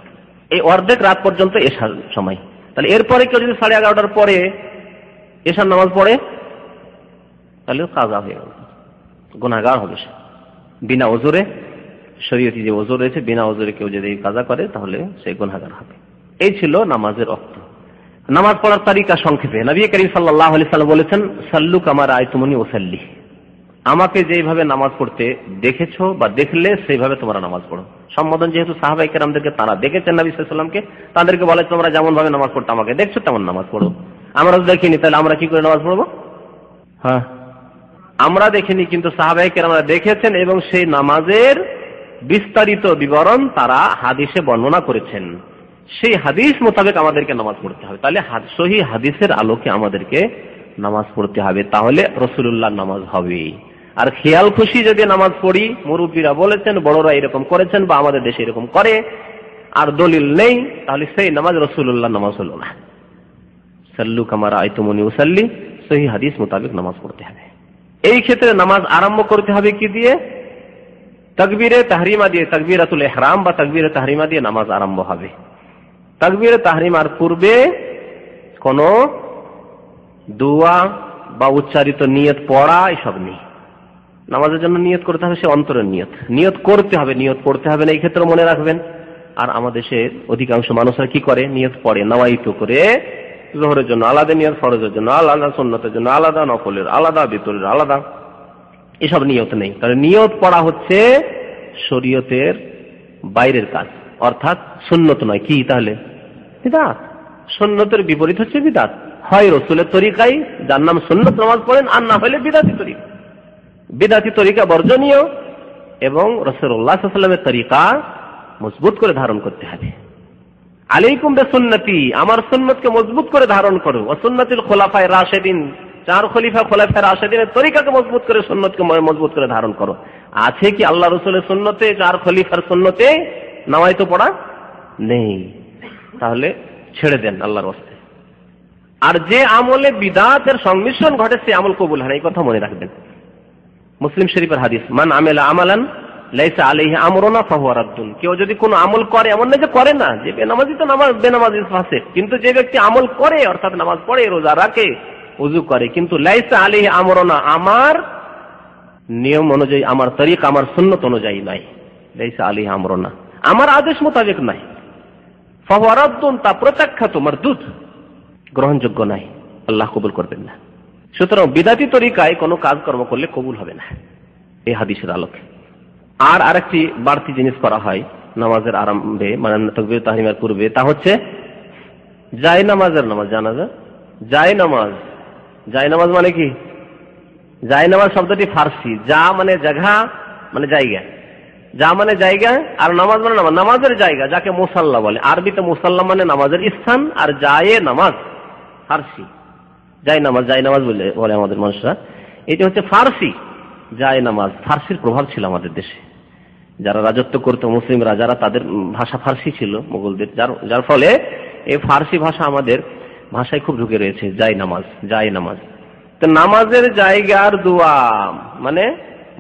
এই অর্ধেক রাত পর্যন্ত এশার সময়। তাহলে এরপরে কেউ যদি 11:30টার পরে এশার নামাজ পড়ে তাহলে কাজা হয়ে গেল, গুনাহগার হবে সে বিনা ওজরে। শরীয়তি যে ওজর রয়েছে, বিনা ওজরে কেউ যদি কাজা করে তাহলে সে গুনাহগার হবে। এই ছিল নামাজের অর্থ। নামাজ পড়ার তারিকা সংক্ষেপে নবী করিম সাল্লাল্লাহু আলাইহি সাল্লাম বলেছেন, সাল্লু কামা রাআইতুমুনি উসাল্লি। আমাকে যেভাবে নামাজ পড়তে দেখেছো বা দেখলে সেইভাবে তোমরা নামাজ পড়ো। সম্বোধন যেহেতু সাহাবায়ে কেরামদেরকে তারা দেখেছেন নবী সাল্লাল্লাহু আলাইহি সাল্লামকে, তাদেরকে বলে তোমরা যেমন ভাবে নামাজ পড়তে আমাকে দেখছো তেমন নামাজ পড়ো। আমরা তো দেখিনি, তাহলে আমরা কি করে নামাজ পড়বো? হ্যাঁ, আমরা দেখিনি, কিন্তু সাহাবায়ে কেরামরা দেখেছেন এবং সেই নামাজের বিস্তারিত বিবরণ তারা হাদিসে বর্ণনা করেছেন। সেই হাদিস মোতাবেক আমাদেরকে নামাজ পড়তে হবে। তাহলে সহিহ হাদিসের আলোকে আমাদেরকে নামাজ পড়তে হবে, তাহলে রাসূলুল্লাহর নামাজ হবে। আর খেয়াল খুশি যদি নামাজ পড়ি, মুরব্বীরা বলেছেন, বড়রা এরকম করেছেন বা আমাদের দেশে এরকম করে, আর দলিল নেই, তাহলে সেই নামাজ রাসূলুল্লাহর নামাজ হলো না। সাল্লু কামা রাআইতুমুনি উসাল্লি, সহিহ হাদিস মোতাবেক নামাজ পড়তে হবে। এই ক্ষেত্রে নামাজ আরম্ভ করতে হবে কি দিয়ে? তাকবীরে তাহরিমা দিয়ে, তাকবীরাতুল ইহরাম বা তাকবীরে তাহরিমা দিয়ে নামাজ আরম্ভ হবে। তাকবীরে তাহরিমার পূর্বে কোন দোয়া বা উচ্চারিত নিয়ত পড়া এসব নেই। নামাজের জন্য নিয়ত করতে হবে, সে অন্তরের নিয়ত করতে হবে, নিয়ত পড়তে হবে না, এই ক্ষেত্রে মনে রাখবেন। আর আমাদের দেশের অধিকাংশ মানুষরা কি করে? নিয়ত পড়ে, নাওয়াইতু করে, যোহরের জন্য আলাদা নিয়ত, ফরজের জন্য আলাদা, সুন্নতের জন্য আলাদা, নফলের আলাদা, বিতরের আলাদা, এসব নিয়ত নেই। তাহলে নিয়ত পড়া হচ্ছে শরীয়তের বাইরের কাজ, অর্থাৎ সুন্নত নয়। কি তাহলে? বিদআত। সুন্নতের বিপরীত হচ্ছে বিদআত। হয় রাসূলের তরিকায়, যার নাম সুন্নত, নামাজ পড়েন, আর না হলে বিদআতি তরিকা। বিদআতি তরিকা বর্জনীয় এবং রাসূলুল্লাহ সাল্লাল্লাহু আলাইহি ওয়াসাল্লামের তরিকা মজবুত করে ধারণ করতে হবে। আলাইকুম বিসুন্নতি, আমার সুন্নতকে মজবুত করে ধারণ করো। ওয়া সুন্নাতুল খুলাফায়ে রাশিদিন, 4 খলিফা খোলাফায়ে রাশিদিনের তরিকাকে মজবুত করে, সুন্নতকে মজবুত করে ধারণ করো। আছে কি আল্লাহ রাসূলের সুন্নতে, 4 খলিফার সুন্নতে নাওয়াইতু পড়া? নেই। তাহলে ছেড়ে দেন আল্লাহর ওয়াস্তে। আর যে আমলে বিদআতের সংমিশ্রণ ঘটে সে আমল কবুল হয় না, এই কথা মনে রাখবেন। মুসলিম শরীফের হাদিস, মান আমিলা আমালান লাইসা আলাইহি আমরুনা ফাহুয়া রাদ্দুন। কেউ যদি কোনো আমল করে, এমন না যে করে না, যে বেনামাজি তো নামাজ বেনামাজি ফাসিক, কিন্তু যে ব্যক্তি আমল করে, অর্থাৎ নামাজ পড়ে, রোজা রাখে, ওযু করে, কিন্তু লাইসা আলাইহি আমরুনা, আমার নিয়ম অনুযায়ী, আমার তরিকা, আমার সুন্নত অনুযায়ী নাই, লাইসা আলাইহি আমরুনা, আমার আদেশ মোতাবেক নাই, ফাহুয়া রাদ্দুন, তা প্রত্যাখ্যাত, মারদুদ, গ্রহণযোগ্য নাই, আল্লাহ কবুল করবেন না। সুতরাং বিদআতি তরিকায় কোনো কাজকর্ম করলে কবুল হবে না এই হাদিসের আলোকে। আর আরেকটি বাড়তি জিনিস করা হয় নামাজের আরম্ভে, মানে তাকবীর তাহরিমার পূর্বে, তা হচ্ছে জায়নামাজের নামাজ। জানাজা জায়নামাজ, জায়নামাজ মানে কি? জায়নামাজ শব্দটি ফার্সি, যা মানে জায়গা, মানে জায়গা, যা মানে জায়গা, আর নামাজ মানে নামাজ, নামাজের জায়গা, যাকে মুসাল্লা বলে। আরবিতে মুসাল্লা মানে নামাজের স্থান, আর জায়ে নামাজ ফার্সি। জায়নামাজ, জায়নামাজ বলে আমাদের মানুষরা, এটি হচ্ছে ফার্সি। জায়নামাজ, ফার্সির প্রভাব ছিল আমাদের দেশে, যারা রাজত্ব করতো মুসলিমরা, যারা, তাদের ভাষা ফার্সি ছিল মুঘলদের, যার ফলে এই ফার্সি ভাষা আমাদের ভাষায় খুব ঢুকে রয়েছে। জায়নামাজ, জায়নামাজ। তো নামাজের জায়গার দোয়া মানে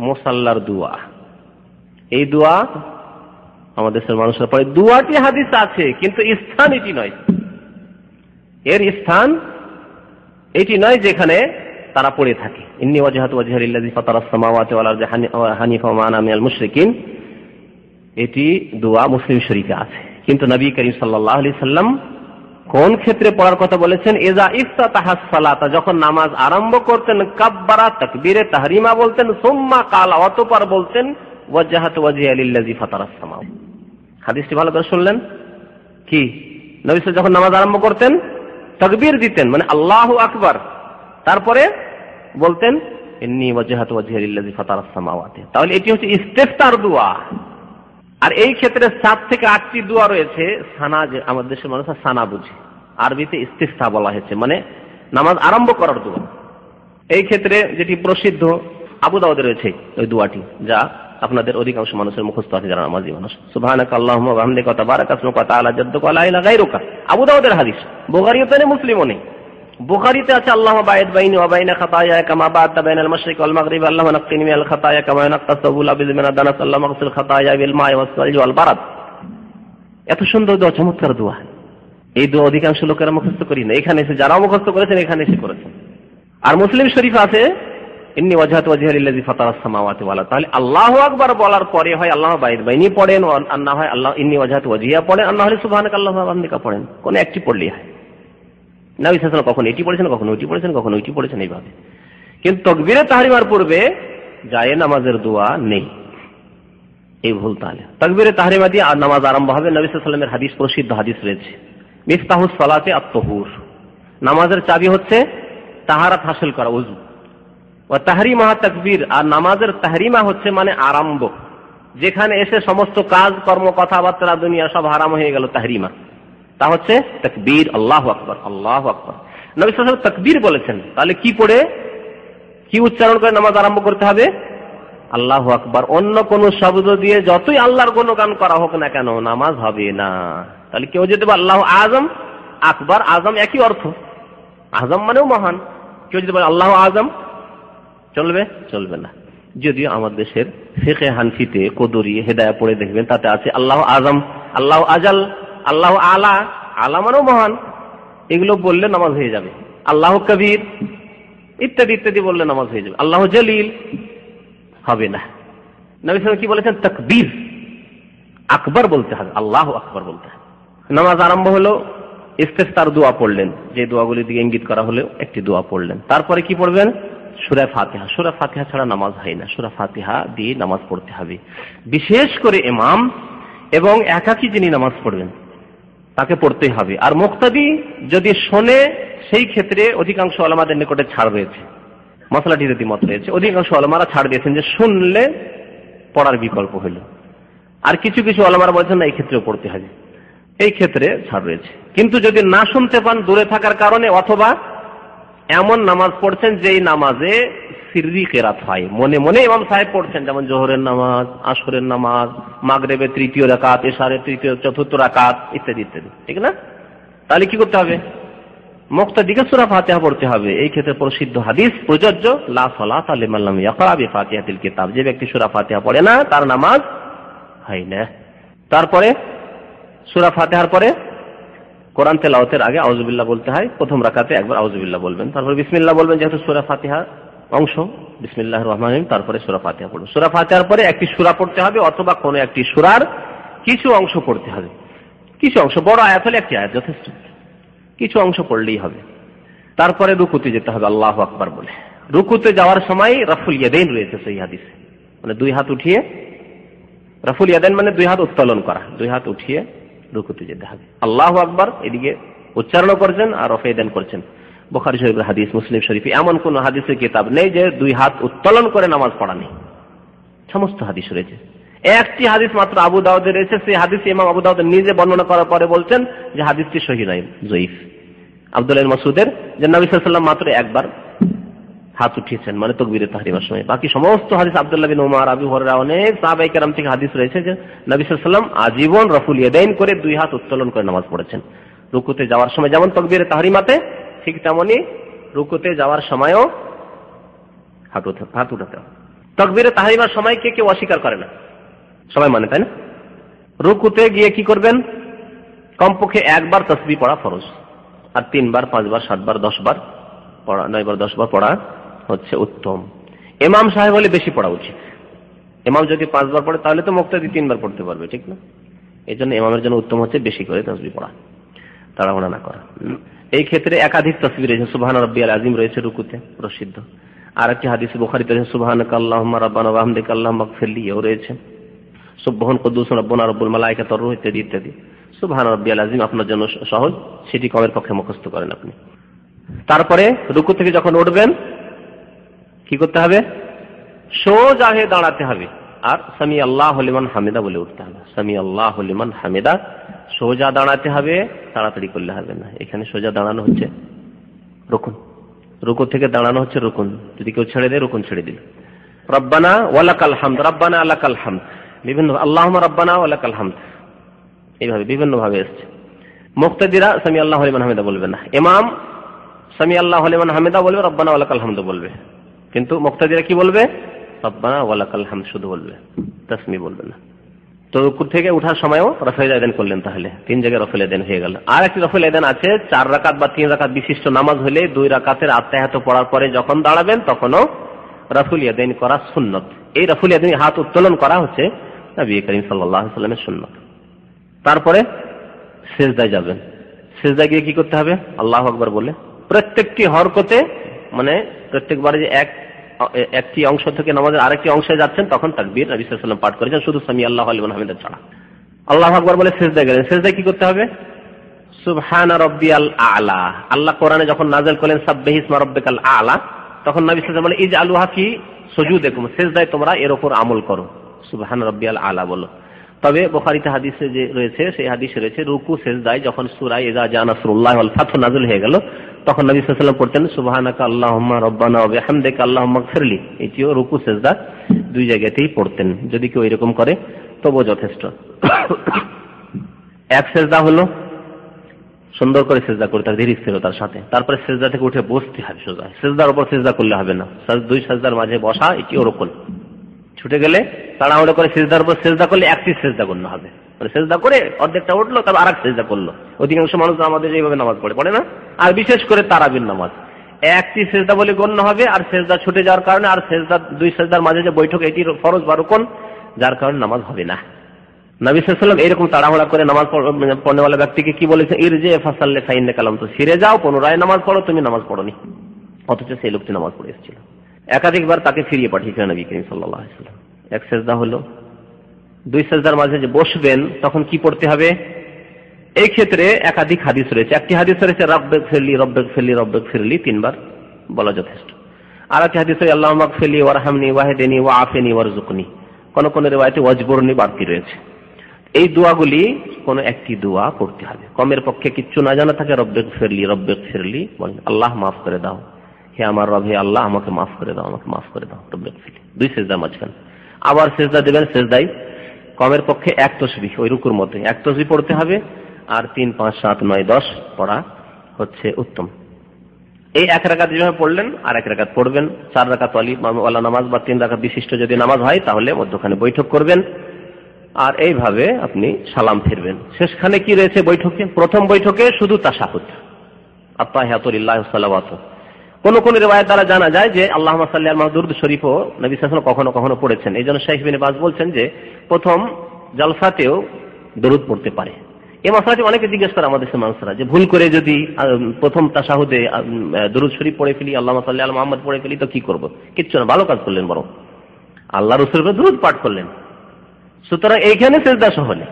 মুসাল্লার দোয়া। এই দোয়া আমাদের দেশের মানুষরা পড়ে। দোয়াটি হাদিস আছে, কিন্তু স্থান এটি নয়, এর স্থান এটি নয় যেখানে তারা পড়ে থাকে। ইন্নী ওয়াজহাতু ওয়াজহিয়া লিল্লাযী ফাতারাস সামাওয়াতি ওয়াল আরদি হানিফা ওয়া মা আনা মিনাল মুশরিকিন, এটি দোয়া মুসলিম শরীফে আছে। কিন্তু নবী করিম সাল্লাল্লাহু আলাইহি সাল্লাম কোন ক্ষেত্রে পড়ার কথা বলেছেন? ইযা ইফতাতাহাস সালাতা, যখন নামাজ আরম্ভ করতেন, কাব্বারা, তাকবীরে তাহরিমা বলতেন, সুম্মা কালা, অতঃপর বলতেন ওয়াজহাতু ওয়াজহিয়া লিল্লাযী ফাতারাস সামাওয়াতি। হাদিসটি ভালো করে শুনলেন কি? নবী সাল্লাল্লাহু যখন নামাজ আরম্ভ করতেন তাকবীর দিতেন, মানে আল্লাহু আকবার, তারপরে বলতেন ইন্নী ওয়াজহাতু ওয়াজহিয়া লিল্লাযী ফাতারাস সামাওয়াতি। তাহলে এটি হচ্ছে ইস্তিফতার দোয়া। আর এই ক্ষেত্রে 7 থেকে 8টি দোয়া রয়েছে। সানা, যে আমাদের দেশের মানুষ সানা বুঝে, আরবিতে ইস্তিফতা বলা হয়েছে, মানে নামাজ আরম্ভ করার দোয়া। এই ক্ষেত্রে যেটি প্রসিদ্ধ, আবু দাউদে রয়েছে ওই দোয়াটি, যা আপনাদের অধিকাংশ মানুষের মুখস্থ আছে যারা নামাজি মানুষ। সুবহানাকা আল্লাহুম্মা ওয়া বিহামদিকা ওয়া তাবারাকা ইসমুকা ওয়া তাআলা জাদ্দুকা ওয়া লা ইলাহা গায়রুকা। আবু দাউদের হাদিস, বুখারীতে নেই, মুসলিমও নেই। বুখারীতে আছে আল্লাহুম্মা বা'id বাইনি ওয়া বাইনা খাতায়ায়া কামা বা'adta বাইনাল মাশরিকি ওয়াল মাগরিবি আল্লাহুম্মা নাক্কিনি মিনাল খাতায়া কামা ইয়ানক্কাস সাবুল আবিদ মিনাদ দানাস আল্লাহুম্মা ইগসিল খাতায়ায়া বিল মা'i ওয়াস সালজি ওয়াল বারাদ। এত সুন্দর দোয়া, চমৎকার দোয়া। এই দোয়া অধিকাংশ লোকেরা মুখস্থ করি না। এখানে এসে যারা মুখস্থ করেছেন এখানে এসে করেছেন। আর মুসলিম শরীফ আছে ইন্নী ওয়াজহাতু ওয়াজহিয়া লিল্লাযী ফাতারাস সামাওয়াতি ওয়াল আরদ। তাহলে আল্লাহু আকবার বলার পরে হয় আল্লাহুম্মা বা'id বাইনি পড়েন, আর না হয় আল্লাহ ইন্নী ওয়াজহাতু ওয়াজহিয়া পড়েন, আর না হলে সুবহানাকা আল্লাহুম্মা ওয়া বিহামদিকা পড়েন। কোন একটি পড়লেই হয়। নবী সাল্লাল্লাহু আলাইহি ওয়াসাল্লাম কখনো এটি পড়েছেন, কখনো ওইটি পড়েছেন, কখনো ওইটি পড়েছেন, এইভাবে। কিন্তু তাকবীরে তাহরিমার পূর্বে যায় নামাজের দোয়া নেই, এই ভুল। তাহলে তাকবীরে তাহরিমা দিয়ে আর নামাজ আরম্ভ হবে। নবী সাল্লাল্লাহু আলাইহি ওয়াসাল্লামের হাদিস, প্রসিদ্ধ হাদিস রয়েছে, মিফতাহুস সালাতি আত-তাহুর, নামাজের চাবি হচ্ছে তাহারাত হাসিল করা, ওযু। ওয়া তাহরিমা তাকবীর, আর নামাজের তাহরিমা হচ্ছে মানে আরম্ভ, যেখানে এসে সমস্ত কাজ কর্ম কথাবার্তা দুনিয়া সব হারাম হয়ে গেল, তাহরিমা, তা হচ্ছে তাকবীর। আল্লাহু আকবার, আল্লাহু আকবার। নবী সাল্লাল্লাহু আলাইহি ওয়াসাল্লাম তাকবীর বলেছেন। তাহলে কি পড়ে, কি উচ্চারণ করে নামাজ আরম্ভ করতে হবে? আল্লাহু আকবার। অন্য কোন শব্দ দিয়ে যতই আল্লাহর গুণগান করা হোক না কেন, নামাজ হবে না। তাহলে কেউ যদি বলে আল্লাহু আযম, আকবার আযম একই অর্থ, আযম মানেও মহান। কেউ যদি বলে আল্লাহু আযম, চলবে? চলবে না। যদিও আমাদের দেশের ফিকহে হানফিতে কদরি হেদায়া পড়ে দেখবেন, তাতে আছে আল্লাহু আযম, আল্লাহু আজাল, আল্লাহু আলা, আলা মানেও মহান, এগুলো বললে নামাজ হয়ে যাবে। আল্লাহু কবির ইত্যাদি ইত্যাদি বললে নামাজ হয়ে যাবে। আল্লাহু জলিল হবে না। নবী সাল্লাল্লাহু আলাইহি ওয়াসাল্লাম কি বলেছেন? তাকবীর, আকবার বলতে হবে, আল্লাহু আকবার বলতে হবে। নামাজ আরম্ভ হলো, ইস্তেফতার দোয়া পড়লেন, যে দোয়াগুলির দিকে ইঙ্গিত করা হলো একটি দোয়া পড়লেন। তারপরে কি পড়বেন? সূরা ফাতিহা। সূরা ফাতিহা ছাড়া নামাজ হয় না, সূরা ফাতিহা দিয়ে নামাজ পড়তে হবে। বিশেষ করে ইমাম এবং একাকী যিনি নামাজ পড়বেন তাকে পড়তেই হবে। আর মুক্তাদি যদি শোনে, সেই ক্ষেত্রে অধিকাংশ উলামাদের নিকটে ছাড় রয়েছে, মাসলাটি যদি মত রয়েছে, অধিকাংশ উলামারা ছাড় দিয়েছেন যে শুনলে পড়ার বিকল্প হলো। আর কিছু কিছু উলামারা বলেছেন না, এই ক্ষেত্রেও পড়তে হবে, এই ক্ষেত্রে ছাড় রয়েছে। কিন্তু যদি না শুনতে পান দূরে থাকার কারণে, অথবা এমন নামাজ পড়ছেন যেই নামাজে সিররি কিরাত হয়, মনে মনে ইমাম সাহেব পড়ছেন, যেমন জোহরের নামাজ, আসরের নামাজ, মাগরিবের তৃতীয় রাকাত, ইশারের তৃতীয় চতুর্থ রাকাত ইত্যাদি ইত্যাদি, ঠিক না? তাহলে কি করতে হবে? মুক্তাদিকে সূরা ফাতিহা পড়তে হবে। এই ক্ষেত্রে প্রসিদ্ধ হাদিস প্রযোজ্য, লা সালাতা লিমান লাম ইয়াকরা বিফাতিহাতিল কিতাব, যে ব্যক্তি সূরা ফাতিহা পড়ে না তার নামাজ হয় না। তারপরে সূরা ফাতিহার পরে কোরআন তেলাওয়াতের আগে আউযুবিল্লাহ বলতে হয়। প্রথম রাকাতে একবার আউযুবিল্লাহ বলবেন, তারপর বিসমিল্লাহ বলবেন, যেহেতু সূরা ফাতিহা অংশ, বিসমিল্লাহির রহমানির রহিম, তারপরে সূরা ফাতিহা পড়ুন। সূরা ফাতিহার পরে একটি সূরা পড়তে হবে, অথবা কোনো একটি সূরার কিছু অংশ পড়তে হবে। কিছু অংশ, বড় আয়াত হলে একটি আয়াত যথেষ্ট, কিছু অংশ পড়লেই হবে। তারপরে রুকুতে যেতে হবে আল্লাহু আকবার বলে। রুকুতে যাওয়ার সময় রাফুল ইয়াদাইন রয়েছে সহিহ হাদিসে, মানে দুই হাত উঠিয়ে, রাফুল ইয়াদাইন মানে দুই হাত উত্তোলন করা, দুই হাত উঠিয়ে রুকুতে যেতে হবে। আল্লাহু আকবার এদিকে উচ্চারণ করছেন আর রফে ইয়াদাইন করছেন। বুখারী শরীফের হাদিস, মুসলিম শরীফে এমন কোন হাদিসের কিতাব নেই যে দুই হাত উত্তোলন করে নামাজ পড়া নেই। সমস্ত হাদিস রয়েছে। একটি হাদিস মাত্র আবু দাউদে রয়েছে, সেই হাদিস ইমাম আবু দাউদ নিজে বর্ণনা করার পরে বলছেন যে হাদিসটি সহিহ নয়, যঈফ। আব্দুল্লাহ ইবনে মাসউদের যে নবী সাল্লাল্লাহু আলাইহি ওয়াসাল্লাম মাত্র একবার হাত উঠিয়েছেন, মানে তাকবীরে তাহরিমার সময়। বাকি সমস্ত হাদিস, আব্দুল্লাহ বিন উমর, আবু হুরায়রা, অনেক সাহাবায়ে কেরাম থেকে হাদিস রয়েছে যে নবী সাল্লাল্লাহু আলাইহি ওয়াসাল্লাম আজীবন রাফুল ইয়াদাইন করে দুই হাত উত্তোলন করে নামাজ পড়েছেন। রুকুতে যাওয়ার সময় যেমন তাকবীরে তাহরিমাতে, ঠিক তেমনি রুকুতে যাওয়ার সময়ও হাত উঠাতে হবে। তাকবীরে তাহরিমার সময় কে কেউ অস্বীকার করে না, সবাই মানে, তাই না? রুকুতে গিয়ে কি করবেন? কমপক্ষে একবার তাসবিহ পড়া ফরজ, আর 3 বার 5 বার 7 বার 10 বার পড়া, 9 বার 10 বার পড়া হচ্ছে উত্তম। ইমাম সাহেব হলে বেশি পড়া উচিত। ইমাম যদি 5 বার পড়ে তাহলে তো মুক্তাদি 3 বার পড়তে পারবে, ঠিক না? এই জন্য ইমামের জন্য উত্তম হচ্ছে বেশি করে তাসবিহ পড়া, তাড়াহুড়া না করা। এই ক্ষেত্রে একাধিক তাসবিহ রয়েছে, সুবহান রাব্বিয়াল আযীম রয়েছে রুকুতে, প্রসিদ্ধ। আর একটি হাদিস বুখারীতে রয়েছে সুবহানাকা আল্লাহুম্মা রাব্বানা ওয়া বিহামদিকা আল্লাহুম্মা ইগফিরলি, এও রয়েছে। সুবহান কুদ্দুস রাব্বুনা রাব্বুল মালায়েকাতি ওয়ার রূহ ইত্যাদি ইত্যাদি। সুবহান রাব্বিয়াল আযীম আপনার জন্য সহজ, সেটি কমের পক্ষে মুখস্থ করেন আপনি। তারপরে রুকু থেকে যখন উঠবেন কি করতে হবে? সোজা হয়ে দাঁড়াতে হবে, আর সামি আল্লাহু লিমান হামিদা বলে উঠতে হবে। সামি আল্লাহু লিমান হামিদা, সোজা দাঁড়াতে হবে, তাড়াতাড়ি করলে হবে না। এখানে সোজা দাঁড়ানো হচ্ছে রুকুন, রুকু থেকে দাঁড়ানো হচ্ছে রুকুন। যদি কেউ ছেড়ে দেয়, রুকুন ছেড়ে দিল। রব্বানা ওয়ালাকাল হামদ, রব্বানা আলাকাল হামদ, বিভিন্ন আল্লাহুম্মা রব্বানা ওয়ালাকাল হামদ, এইভাবে বিভিন্ন ভাবে এসেছে। মুক্তাদিরা সামি আল্লাহু লিমান হামিদা বলবে না, ইমাম সামি আল্লাহু লিমান হামিদা বলবে, রব্বানা ওয়ালাকাল হামদ বলবে, কিন্তু মুক্তাদিরা কি বলবে? রব্বানা ওয়ালাকাল হামদ শুধু বলবে, তাসমি বলবে না। তো রুকু থেকে ওঠার সময়ও রফুল ইয়াদাইন করলেন, তাহলে 3 জায়গায় রফুল ইয়াদাইন হয়ে গেল। আর একটি রফুল ইয়াদাইন আছে, 4 রাকাত বা 3 রাকাত বিশিষ্ট নামাজ হলে 2 রাকাতের আত্তাহিয়াত পড়ার পরে যখন দাঁড়াবেন তখনও রফুল ইয়াদাইন করা সুন্নত। এই রফুল ইয়াদাইন হাত উত্তোলন করা হচ্ছে নবী করিম সাল্লাল্লাহু আলাইহি ওয়াসাল্লামের সুন্নত। তারপরে সিজদায় যাবেন, সিজদায় গিয়ে কি করতে হবে? আল্লাহু আকবার বলে প্রত্যেকটি হরকতে, মানে প্রত্যেকবারে যে একটি অংশ থেকে নামাজের আরেকটি অংশে যাচ্ছেন তখন তাকবীর নবী সাল্লাল্লাহু আলাইহি ওয়াসাল্লাম পাঠ করেছেন, শুধু সামি আল্লাহু লিমান হামিদা ছাড়া। আল্লাহু আকবার বলে সিজদায় গেলেন, সিজদায় কি করতে হবে? সুবহান রাব্বিয়াল আ'লা। আল্লাহ কোরআনে যখন নাযিল করলেন সাব্বিহ ইসমা রাব্বিকাল আ'লা, তখন নবী সাল্লাল্লাহু আলাইহি ওয়াসাল্লাম বলে ইজআলুহা ফি সুজুদিকুম, সিজদায় তোমরা এর উপর আমল করো, সুবহান রাব্বিয়াল আ'লা বলো। তবে বুখারীতে হাদিসে যে রয়েছে, সেই হাদিসে রয়েছে রুকু সিজদায় যখন সূরা ইযা জা নাসরুল্লাহি ওয়াল ফাতহু নাযিল হয়ে গেল তখন নবী সাল্লাল্লাহু আলাইহি ওয়াসাল্লাম পড়তেন সুবহানাকা আল্লাহুম্মা রাব্বানা ওয়া বিহামদিকা আল্লাহুম্মা ইগফিরলি। এটিও রুকু সিজদা 2 জায়গাতেই পড়তেন। যদি কেউ এরকম করে তবুও যথেষ্ট। এক সিজদা হলো সুন্দর করে সিজদা করতে হবে, ধীরে স্থিরতার সাথে। তারপরে সিজদা থেকে উঠে বসতে হবে সোজা, সিজদার উপর সিজদা করলে হবে না, 2 সিজদার মাঝে বসা, এটিও রুকুন। ছুটে গেলে তাড়াহুড়ো করে সিজদার উপর সিজদা করলে একটি সিজদা গণ্য হবে, মানে সিজদা করে অর্ধেকটা উঠলো তারপর আরেক সিজদা করলো। অধিকাংশ মানুষ আমাদের এইভাবে নামাজ পড়ে না, আর বিশেষ করে তারাবির নামাজ একটি সিজদা বলে গণ্য হবে, আর সিজদা ছুটে যাওয়ার কারণে আর সিজদা 2 সিজদার মাঝে যে বৈঠক এটি ফরজ বা রুকুন, যার কারণে নামাজ হবে না। নবী সাল্লাল্লাহু আলাইহি ওয়াসাল্লাম এরকম তাড়াহুড়া করে নামাজ পড়নেওয়ালা ব্যক্তিকে কি বলেছেন? ইরজি ফাসাল্লি ফাইন্নাকা লাম তুসির, ফিরে যাও, পুনরায় নামাজ পড়ো, তুমি নামাজ পড়োনি। অথচ সেই লোকটি নামাজ পড়ে এসেছিল। একাধিকবার তাকে ফিরিয়ে পাঠিয়েছিলেন নবী করিম সাল্লাল্লাহু আলাইহি ওয়াসাল্লাম। এক সিজদা হলো, 2 সিজদার মাঝে যে বসবেন তখন কি পড়তে হবে? এই ক্ষেত্রে একাধিক হাদিস রয়েছে। একটি হাদিস রয়েছে রাব্বিগফিরলি রাব্বিগফিরলি রাব্বিগফিরলি 3 বার বলা যথেষ্ট। আর একটি হাদিস রয়েছে আল্লাহুম্মা গফিরলি ওয়ারহামনি ওয়াহদিনি ওয়াআফিনি ওয়ারযুকনি। কোন কোন রিওয়ায়াতে ওয়াজবুরনি বাড়তি রয়েছে। এই দোয়াগুলি কোন একটি দোয়া পড়তে হবে। কমের পক্ষে কিচ্ছু না জানা থাকে রব্বিগফিরলি রব্বিগফিরলি বলেন, আল্লাহ মাফ করে দাও, হে আমার রব, হে আল্লাহ আমাকে মাফ করে দাও, আমাকে মাফ করে দাও, রব্বিগফিরলি। 2 সিজদা মাঝখানে আবার সিজদা দেবেন, সিজদায় কমের পক্ষে 1 তাসবিহ, ওই রুকুর মধ্যে 1 তাসবিহ পড়তে হবে, আর 3, 5, 7, 9, 10 পড়া হচ্ছে উত্তম। এই 1 রাকাত যেভাবে পড়লেন আর 1 রাকাত পড়বেন। 4 রাকাত ওয়ালা নামাজ বা 3 রাকাত বিশিষ্ট যদি নামাজ হয় তাহলে মধ্যখানে বৈঠক করবেন, আর এইভাবে আপনি সালাম ফিরবেন। শেষখানে কি রয়েছে বৈঠকে? প্রথম বৈঠকে শুধু তাশাহুদ, আত্তাহিয়াতু লিল্লাহি ওয়া সালাওয়াতু। কোন কোন রিওয়ায়াত দ্বারা জানা যায় যে আল্লাহুম্মা সাল্লি আলা দুরূদ শরীফও নবী সাল্লাল্লাহু আলাইহি ওয়াসাল্লাম কখনো কখনো পড়েছেন। এইজন্য শাইখ ইবনে বাজ বলছেন যে প্রথম জলসাতেও দরুদ পড়তে পারে। এই মাসলাটি অনেকে জিজ্ঞেস করে আমাদের দেশের মানুষরা, যে ভুল করে যদি প্রথম তাশাহুদে দরুদ শরীফ পড়ে ফেলি, আল্লাহুম্মা সাল্লি আলা মুহাম্মদ পড়ে ফেলি তো কি করব? কিচ্ছু না, ভালো কাজ করলেন, বরং আল্লাহ রাসূলের দরুদ পাঠ করলেন। সুতরাং এইখানে সিজদা সহ নেই,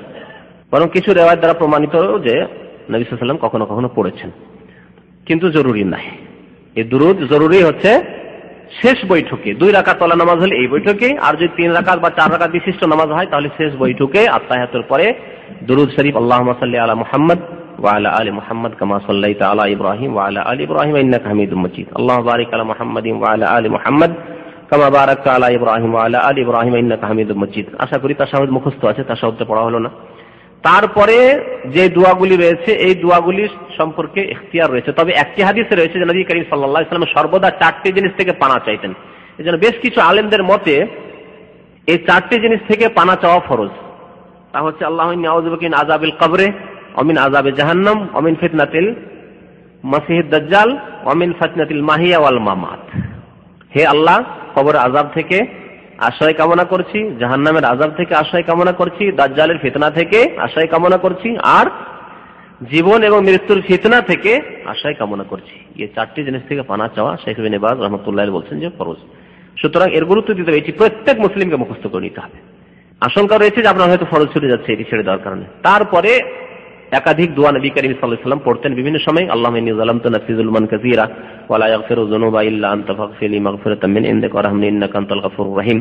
বরং কিছু রিওয়ায়াত দ্বারা প্রমাণিত যে নবী সাল্লাল্লাহু আলাইহি ওয়াসাল্লাম কখনো কখনো পড়েছেন, কিন্তু জরুরি নাই। এই দুরুদ জরুরি হচ্ছে শেষ বৈঠকে। 2 রাকাত ওয়ালা নামাজ হলে এই বৈঠকে, আর যদি 3 রাকাত বা 4 রাকাত বিশিষ্ট নামাজ হয় তাহলে শেষ বৈঠকে আত্তাহিয়াতুর পরে দুরুদ শরীফ আল্লাহুম্মা সাল্লি আলা মুহাম্মদ ওয়া আলা আলি মুহাম্মদ কামা সাল্লাইতা আলা ইব্রাহিম ওয়া আলা আলি ইব্রাহিম ইন্নাকা হামিদুম মাজিদ। আল্লাহুম্মা বারিক আলা মুহাম্মাদিন ওয়া আলা আলি মুহাম্মদ কামা বারাকতা আলা ইব্রাহিম ওয়া আলা আলি ইব্রাহিম ইন্নাকা হামিদুম মাজিদ। আশা করি তাশাহুদ মুখস্থ আছে, তাশাহুদটা পড়া হলো না। তারপরে যে দোয়াগুলি রয়েছে এই দোয়াগুলি সম্পর্কে ইখতিয়ার রয়েছে, তবে একটি হাদিসে রয়েছে যে নবী করিম সাল্লাল্লাহু আলাইহি ওয়াসাল্লাম সর্বদা 4টি জিনিস থেকে পানা চাইতেন। এজন্য বেশ কিছু আলেমদের মতে এই 4টি জিনিস থেকে পানা চাওয়া ফরজ। তা হচ্ছে আল্লাহুম্মা ইন্নী আউযু বিকা মিন আযাবিল কবরে ওয়া মিন আযাবি জাহান্নাম ওয়া মিন ফিতনাতিল মাসিহিদ দাজ্জাল ওয়া মিন ফিতনাতিল মাহিয়া ওয়াল মামাত। হে আল্লাহ, কবরের আযাব থেকে আশ্রয় কামনা করছি, জাহান্নামের আযাব থেকে আশ্রয় কামনা করছি, দাজ্জালের ফিতনা থেকে আশ্রয় কামনা করছি, আর জীবন এবং মৃত্যুর ফিতনা থেকে আশ্রয় কামনা করছি। এই 4টি জিনিস থেকে পানা চাওয়া শাইখ ইবনে বাজ রাহমাতুল্লাহ বলছেন যে ফরজ। সুতরাং এর গুরুত্ব দিতে হবে, এটি প্রত্যেক মুসলিমকে মুখস্থ করে নিতে হবে। আশঙ্কা রয়েছে যে আপনার হয়তো ফরজ ছুটে যাচ্ছে এটি ছেড়ে দেওয়ার কারণে। তারপরে একাধিক দোয়া নবী করিম সাল্লাল্লাহু আলাইহি ওয়াসাল্লাম পড়তেন বিভিন্ন সময়। আল্লাহুম্মা ইন্নী যালামতু নাফসি যুলমান কাসীরা ওয়া লা ইয়াগফিরু যুনুবা ইল্লা আনতা ফাগফিরলি মাগফিরাতাম মিন ইনদিকা ওয়ারহামনি ইন্নাকা আনতাল গফুরুর রহিম।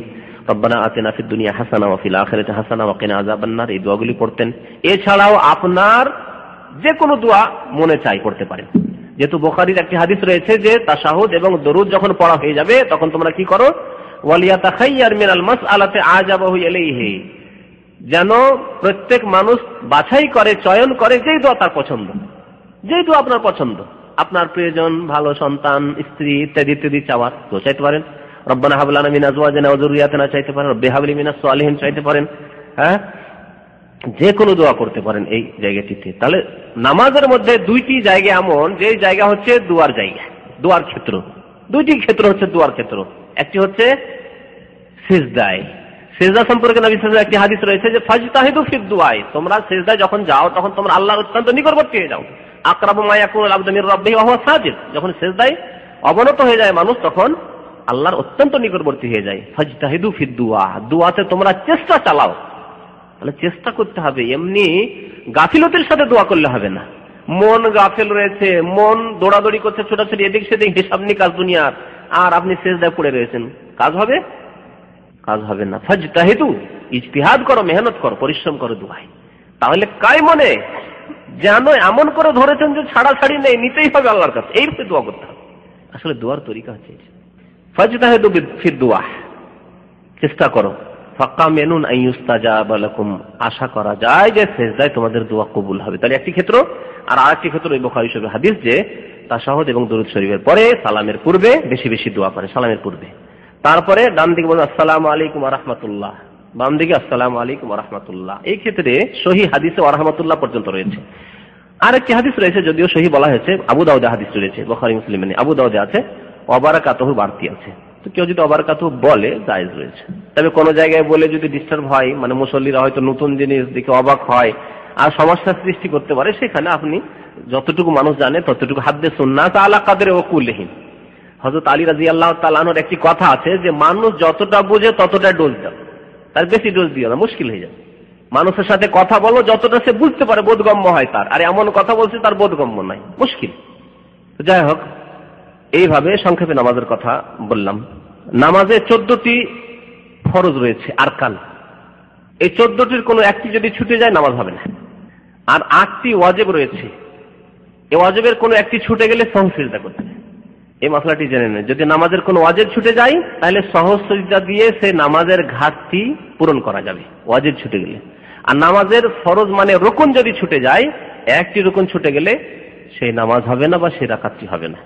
রব্বানা আতিনা ফিদ দুনিয়া হাসানা ওয়া ফিল আখিরাতি হাসানা ওয়া কিনা আযাবান নার। এই দোয়াগুলি পড়তেন। এছাড়াও আপনার যে কোনো দোয়া মনে চাই পড়তে পারেন। যেহেতু বুখারীর একটি হাদিস রয়েছে যে তাশাহুদ এবং দরুদ যখন পড়া হয়ে যাবে তখন তোমরা কি করো? ওয়ালিয়াতাখাইয়ার মিনাল মাসআলাতি আজাবাহু ইলাইহি, যেন প্রত্যেক মানুষ বাছাই করে, চয়ন করে যেই দোয়া তার পছন্দ, যেই দোয়া আপনার পছন্দ, আপনার প্রিয়জন, ভালো সন্তান, স্ত্রী ইত্যাদি ইত্যাদি চাওয়ার তো চাইতে পারেন। রব্বানা হাব লানা মিন আজওয়াজিনা ওয়া যুররিয়াতিনা চাইতে পারেন, রব্বি হাব লি মিনাস সালিহিন চাইতে পারেন, হ্যাঁ, যে কোনো দোয়া করতে পারেন এই জায়গাটিতে। তাহলে নামাজের মধ্যে দুইটি জায়গা এমন, যে জায়গা হচ্ছে দোয়ার জায়গা, দোয়ার ক্ষেত্র। দুইটি ক্ষেত্র হচ্ছে দোয়ার ক্ষেত্র। একটি হচ্ছে সিজদায়। সিজদা সম্পর্কে নবী সাল্লাল্লাহু আলাইহি ওয়াসাল্লাম একটি হাদিস রয়েছে যে ফাজতাহিদু ফিদ দুআ, তোমরা সিজদায় যখন যাও তখন তোমরা আল্লাহর অত্যন্ত নিকটবর্তী হয়ে যাও। আকরাবু মা ইয়াকুনুল আবদু মির রাব্বিহি ওয়া হুয়া সাজিদ, যখন সিজদায় অবনত হয়ে যায় মানুষ তখন আল্লাহর অত্যন্ত নিকটবর্তী হয়ে যায়। ফাজতাহিদু ফিদ দুআ, দুআতে তোমরা চেষ্টা চালাও। তাহলে চেষ্টা করতে হবে, এমনি গাফিলতির সাথে দোয়া করলে হবে না। মন গাফিল রয়েছে, মন দৌড়াদৌড়ি করছে, ছোটাছুটি এদিক সেদিক, হিসাব নিকাশ দুনিয়ার, আর আপনি সিজদায় পড়ে রয়েছেন, কাজ হবে? কাজ হবে না। ফাজতাহিদু, ইজতিহাদ করো, মেহনত করো, পরিশ্রম করো দুআয়। তাহলে কাই মনে যেন এমন করে ধরেছেন যে ছাড়াছাড়ি নেই, নিতেই হবে আল্লাহর কাছে, এইভাবে দোয়া করতে হবে। আসলে দোয়ার তরিকা হচ্ছে ফাজতাহিদু ফিদ দুআ, চেষ্টা করো। ফাকামিনুন আইয়ুস্তাজাবা লাকুম, আশা করা যায় যে সিজদায় তোমাদের দোয়া কবুল হবে। তাহলে একটি ক্ষেত্র। আর আরেকটি ক্ষেত্র এই বুখারী শরীফের হাদিস যে তাশাহুদ এবং দুরূদ শরীফের পরে সালামের পূর্বে বেশি বেশি দোয়া করে, সালামের পূর্বে। তারপরে ডান দিকে বলুন আসসালামু আলাইকুম ওয়া রাহমাতুল্লাহ, বাম দিকে আসসালামু আলাইকুম ওয়া রাহমাতুল্লাহ। এই ক্ষেত্রে সহিহ হাদিসে ওয়া রাহমাতুল্লাহ পর্যন্ত রয়েছে। আরেকটি হাদিস রয়েছে, যদিও সহিহ বলা হয়েছে, আবু দাউদে হাদিস রয়েছে, বুখারী মুসলিমে নেই, আবু দাউদে আছে, ওয়া বারাকাতুহু বাড়তি আছে। তো কেউ যদি অবারকাতু বলে জায়েজ রয়েছে। তবে কোন জায়গায় বলে যদি ডিস্টার্ব হয়, মানে মুসল্লিরা হয়তো নতুন জিনিস দেখে অবাক হয় আর সমস্যার সৃষ্টি করতে পারে, সেখানে আপনি যতটুকু মানুষ জানে ততটুকু হাদ্দিসুন নাস আলা কাদরি উকুলিহিম। হযরত আলী রাদিয়াল্লাহু তাআলা আনহুর একটি কথা আছে যে মানুষ যতটা বুঝে ততটা ডোজ দাও, তার বেশি ডোজ দিও না, মুশকিল হয়ে যাবে। মানুষের সাথে কথা বলো যতটা সে বুঝতে পারে, বোধগম্য হয় তার, আর এমন কথা বলছে তার বোধগম্য নাই, মুশকিল। যাই হোক, এইভাবে সংক্ষেপে নামাজের কথা বললাম। নামাজে 14টি ফরজ রয়েছে, আরকান। এই 14টির কোনো একটি যদি ছুটে যায় নামাজ হবে না। আর 8টি ওয়াজিব রয়েছে, এই ওয়াজিবের কোনো একটি ছুটে গেলে সহজ সিজদা করতে হবে। এই মশলাটি জেনে নেন, যদি নামাজের কোনো ওয়াজিব ছুটে যায় তাহলে সহজ সিজদা দিয়ে সে নামাজের ঘাটতি পূরণ করা যাবে, ওয়াজিব ছুটে গেলে। আর নামাজের ফরজ মানে রুকুন যদি ছুটে যায়, একটি রুকুন ছুটে গেলে সেই নামাজ হবে না বা সেই রাকাতটি হবে না।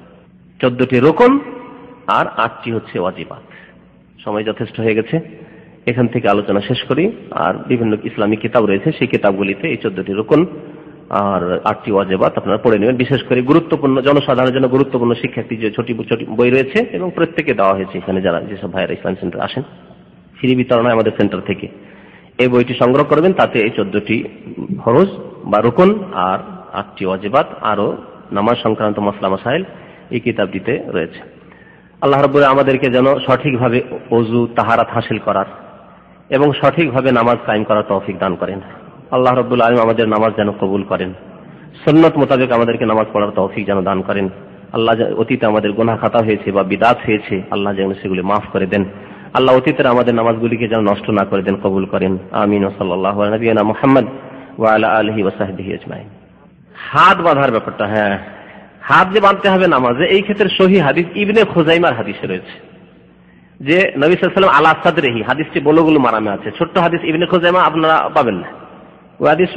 14টি রুকুন আর 8টি হচ্ছে ওয়াজিবাত। সময় যথেষ্ট হয়ে গেছে, এখান থেকে আলোচনা শেষ করি। আর বিভিন্ন ইসলামিক কিতাব রয়েছে, সেই কিতাবগুলিতে এই 14টি রুকুন আর 8টি ওয়াজিবাত আপনারা পড়ে নেবেন। বিশেষ করে গুরুত্বপূর্ণ, জনসাধারণের জন্য গুরুত্বপূর্ণ শিক্ষা একটি যে ছোট ছোট বই রয়েছে এবং প্রত্যেকে দেওয়া হয়েছে। এখানে যারা যেসব ভাইয়েরা ইসলাম সেন্টার আসেন, ফ্রি বিতরণ হয় আমাদের সেন্টার থেকে, এই বইটি সংগ্রহ করবেন। তাতে এই 14টি ফরজ বা রুকুন আর 8টি ওয়াজিবাত আরো নামাজ সংক্রান্ত মাসলা মাসাইল এই কিতাবটিতে রয়েছে। আল্লাহ রাব্বুল আমাদেরকে যেন সঠিকভাবে ওযু তাহারাত হাসিল করার এবং সঠিকভাবে নামাজ কায়েম করার তৌফিক দান করেন। আল্লাহ রাব্বুল আলামিন আমাদের নামাজ যেন কবুল করেন, সুন্নাত মোতাবেক আমাদেরকে নামাজ পড়ার তৌফিক যেন দান করেন। আল্লাহ অতীতে আমাদের গুনাহ খাতা হয়েছে বা বিদআত হয়েছে, আল্লাহ যেন সেগুলি মাফ করে দেন। আল্লাহ অতীতের আমাদের নামাজগুলিকে যেন নষ্ট না করে দেন, কবুল করেন। আমিন। সাল্লাল্লাহু আলা নবিয়িনা মুহাম্মদ ওয়া আলা আলিহি ওয়া সাহবিহি আজমাইন। হাত বাঁধার ব্যাপারটা, হ্যাঁ, হাত যে বাঁধতে হবে নামাজে, এই ক্ষেত্রে সহিহ হাদিস ইবনে খুজাইমার হাদিসে রয়েছে যে নবী সাল্লাল্লাহু আলাইহি ওয়াসাল্লাম আলা সাদরিহি, হাদিসটি বুলুগুল মারামে আছে, ছোট্ট হাদিস, ইবনে খুজাইমা আপনারা পাবেন না। ওই হাদিস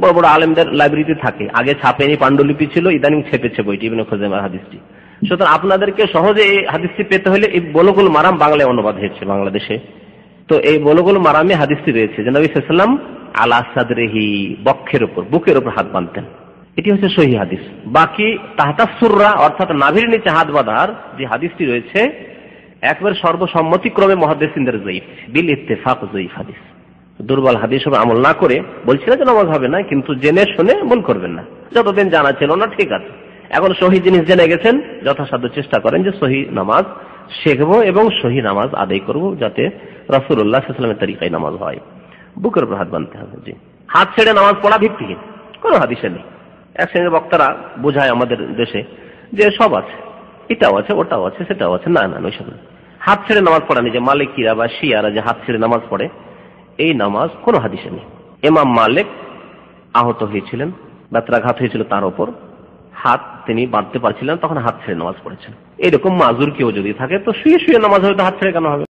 বড় বড় আলেমদের লাইব্রেরিতে থাকে, আগে ছাপেনি, পাণ্ডুলিপি ছিল, ইদানিং ছেপেছে বইটি ইবনে খুজাইমার হাদিসটি। সুতরাং আপনাদেরকে সহজে এই হাদিসটি পেতে হলে এই বুলুগুল মারাম বাংলায় অনুবাদ হয়েছে বাংলাদেশে। তো এই বুলুগুল মারামে হাদিসটি রয়েছে যে নবী সাল্লাল্লাহু আলাইহি ওয়াসাল্লাম আলা সাদরিহি, বক্ষের উপর, বুকের উপর হাত বাঁধতেন। এটি হচ্ছে সহিহ হাদিস। বাকি তাহতা সুররা অর্থাৎ নাভির নিচে হাত বাঁধার যে হাদিসটি রয়েছে, একবার সর্বসম্মতিক্রমে মুহাদ্দিসিনদের যায়িফ, বিল ইত্তেফাক যায়িফ হাদিস, দুর্বল হাদিস হবে। আমল না করে বলছি না যে নামাজ হবে না, কিন্তু জেনে শুনে ভুল করবেন না। যতদিন জানা ছিল না ঠিক আছে, এখন সহি জিনিস জেনে গেছেন, যথাসাধ্য চেষ্টা করেন যে সহি নামাজ শিখবো এবং সহি নামাজ আদায় করব, যাতে রাসূলুল্লাহ সাল্লাল্লাহু আলাইহি ওয়াসাল্লামের তরিকায় নামাজ হয়। বুকের উপর হাত বাঁধতে হবে। জি, হাত ছেড়ে নামাজ পড়া ভিত্তিহীন, কোনো হাদিসে নেই। এক শ্রেণীর বক্তারা বোঝায় আমাদের দেশে যে সব আছে, এটাও আছে, ওটাও আছে, সেটাও আছে। না না, ওইসব হাত ছেড়ে নামাজ পড়া নেই। যে মালিকিরা বা শিয়ারা যে হাত ছেড়ে নামাজ পড়ে, এই নামাজ কোনো হাদিসে নেই। ইমাম মালিক আহত হয়েছিলেন, ব্যথাঘাত হয়েছিল তার উপর, হাত তিনি বাঁধতে পারছিলেন, তখন হাত ছেড়ে নামাজ পড়েছেন। এরকম মাজুর কেউ যদি থাকে তো শুয়ে শুয়ে নামাজ হবে, তো হাত ছেড়ে কেন হবে?